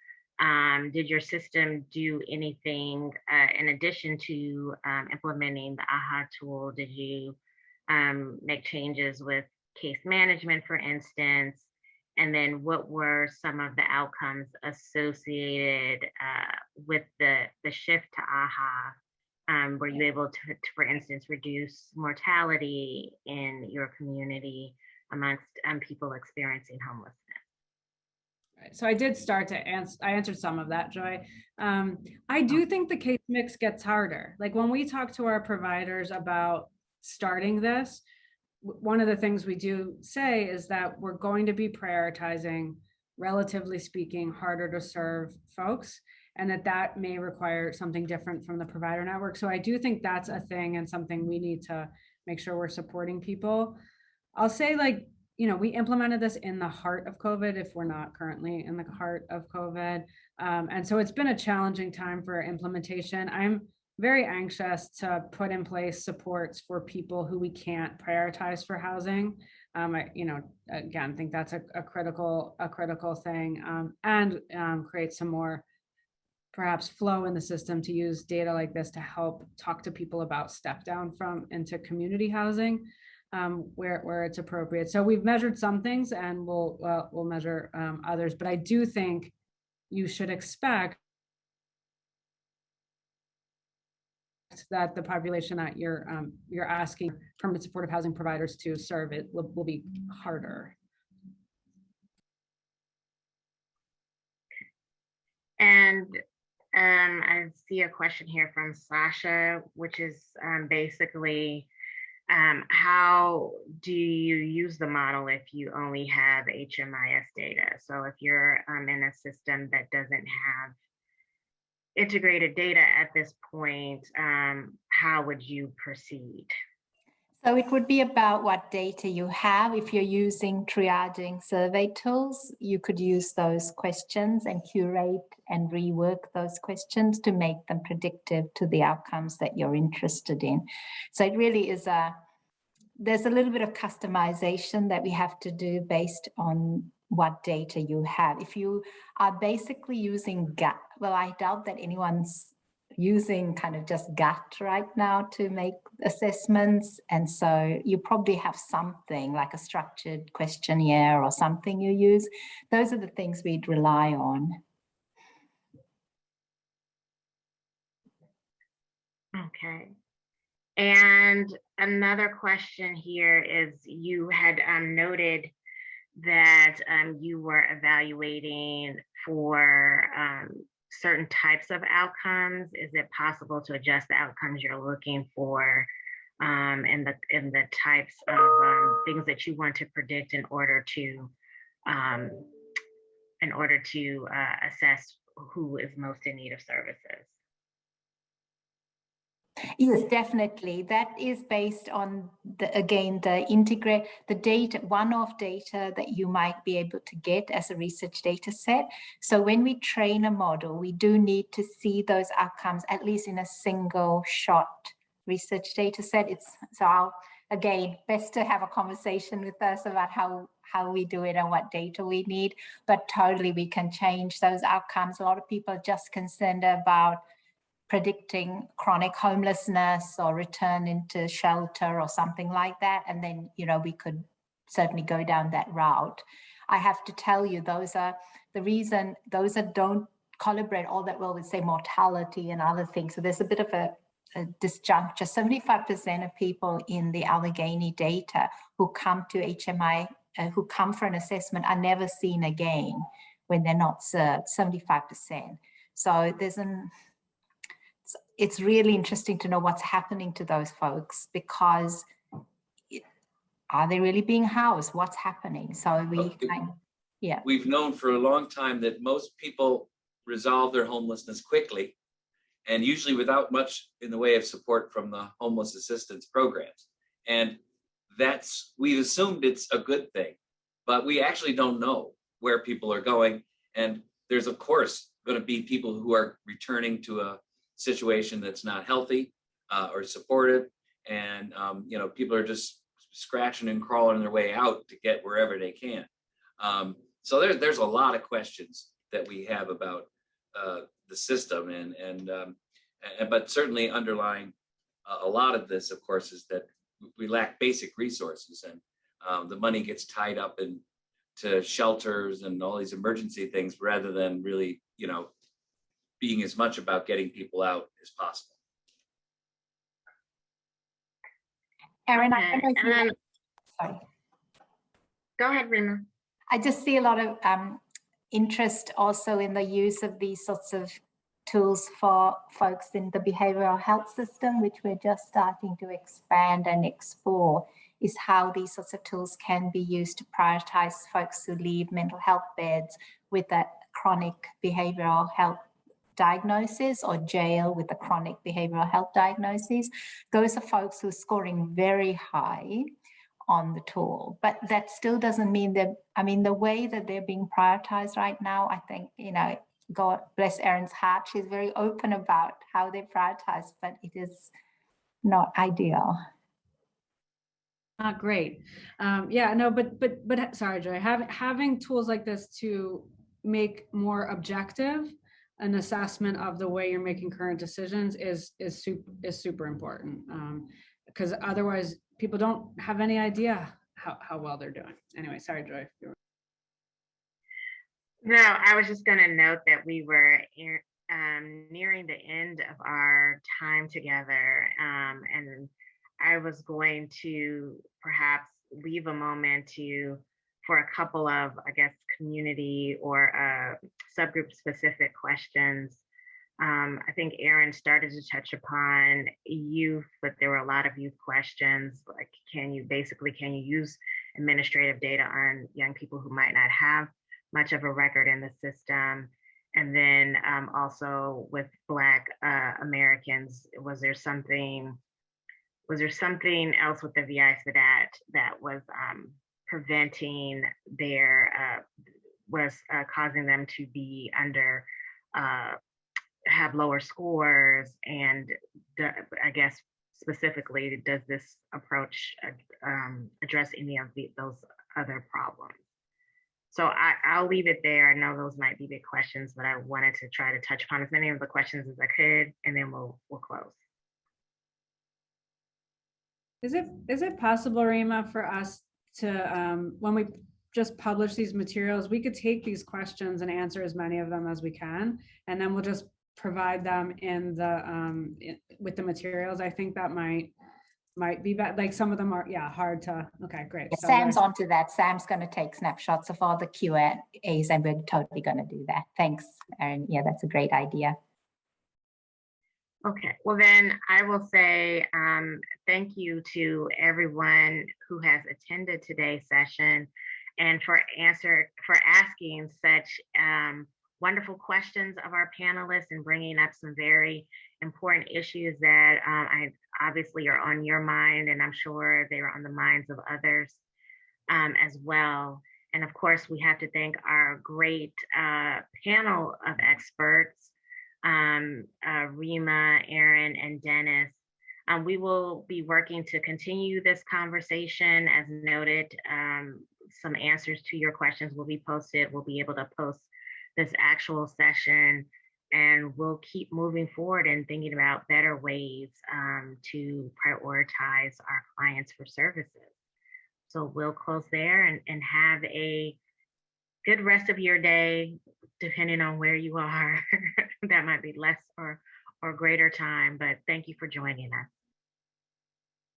did your system do anything in addition to implementing the AHA tool? Did you make changes with case management, for instance? And then what were some of the outcomes associated with the shift to AHA? Were you able to, for instance, reduce mortality in your community amongst people experiencing homelessness? Right. So I did start to answer, I answered some of that, Joy. I do think the case mix gets harder. Like when we talk to our providers about starting this, one of the things we do say is that we're going to be prioritizing, relatively speaking, harder to serve folks, and that may require something different from the provider network. So I do think that's a thing and something we need to make sure we're supporting people. I'll say, like, we implemented this in the heart of COVID, if we're not currently in the heart of COVID. And so it's been a challenging time for implementation. I'm very anxious to put in place supports for people who we can't prioritize for housing. Again, think that's a critical thing, and create some more perhaps flow in the system to use data like this to help talk to people about step down from into community housing where it's appropriate. So we've measured some things, and we'll measure others, but I do think you should expect that the population that you're asking permanent supportive housing providers to serve it will be harder. And I see a question here from Sasha, which is basically, how do you use the model if you only have HMIS data? So if you're in a system that doesn't have integrated data at this point, how would you proceed? So it would be about what data you have. If you're using triaging survey tools, you could use those questions and curate and rework those questions to make them predictive to the outcomes that you're interested in. So it really is there's a little bit of customization that we have to do based on what data you have. If you are basically using gut, well, I doubt that anyone's using kind of just gut right now to make assessments. And so you probably have something like a structured questionnaire or something you use. Those are the things we'd rely on. Okay. And another question here is, you had noted that you were evaluating for certain types of outcomes. Is it possible to adjust the outcomes you're looking for and the types of things that you want to predict in order to assess who is most in need of services? Yes, definitely. That is based on the data, one-off data that you might be able to get as a research data set. So when we train a model, we do need to see those outcomes, at least in a single shot research data set. Again, best to have a conversation with us about how we do it and what data we need, but totally we can change those outcomes. A lot of people are just concerned about predicting chronic homelessness or return into shelter or something like that. And then, we could certainly go down that route. I have to tell you, those are the reason, those that don't collaborate all that well with, say, mortality and other things. So there's a bit of a disjuncture. 75% of people in the Allegheny data who come to HMI, who come for an assessment, are never seen again when they're not served, 75%. So it's really interesting to know what's happening to those folks, because are they really being housed? What's happening? So we've known for a long time that most people resolve their homelessness quickly, and usually without much in the way of support from the homeless assistance programs. And we've assumed it's a good thing, but we actually don't know where people are going. And there's, of course, going to be people who are returning to a situation that's not healthy or supportive, and people are just scratching and crawling their way out to get wherever they can. So there's a lot of questions that we have about the system, but certainly underlying a lot of this, of course, is that we lack basic resources, and the money gets tied up into shelters and all these emergency things rather than really, being as much about getting people out as possible. Erin, sorry. Go ahead, Rhema. I just see a lot of interest also in the use of these sorts of tools for folks in the behavioral health system, which we're just starting to expand and explore, is how these sorts of tools can be used to prioritize folks who leave mental health beds with that chronic behavioral health diagnosis, or jail with a chronic behavioral health diagnosis. Those are folks who are scoring very high on the tool, but that still doesn't mean that, the way that they're being prioritized right now, I think, God bless Erin's heart, she's very open about how they prioritize, but it is not ideal. Not great. But sorry, Joy, having tools like this to make more objective an assessment of the way you're making current decisions is super important, because otherwise people don't have any idea how well they're doing. Anyway, sorry, Joy. No, I was just going to note that we were nearing the end of our time together, and I was going to perhaps leave a moment for a couple of, community or subgroup specific questions. I think Erin started to touch upon youth, but there were a lot of youth questions, like can you use administrative data on young people who might not have much of a record in the system? And then also with Black Americans, was there something was there something else with the VIs for that was preventing their, causing them to be under, have lower scores? And I guess specifically, does this approach address any of those other problems? So I'll leave it there. I know those might be big questions, but I wanted to try to touch upon as many of the questions as I could, and then we'll close. Is it possible, Rhema, for us to, when we just publish these materials, we could take these questions and answer as many of them as we can, and then we'll just provide them in the with the materials? I think that might be bad. Like some of them are, hard to. Okay, great. Yeah, Sam's onto that. Sam's going to take snapshots of all the Q&As, and we're totally going to do that. Thanks, Erin. Yeah, that's a great idea. Okay, well then I will say thank you to everyone who has attended today's session, and for asking such wonderful questions of our panelists and bringing up some very important issues that I obviously are on your mind, and I'm sure they are on the minds of others as well. And of course, we have to thank our great panel of experts, Rhema, Erin, and Dennis. We will be working to continue this conversation. As noted, some answers to your questions will be posted. We'll be able to post this actual session, and we'll keep moving forward and thinking about better ways to prioritize our clients for services. So we'll close there and have a good rest of your day, depending on where you are. That might be less or greater time, but thank you for joining us.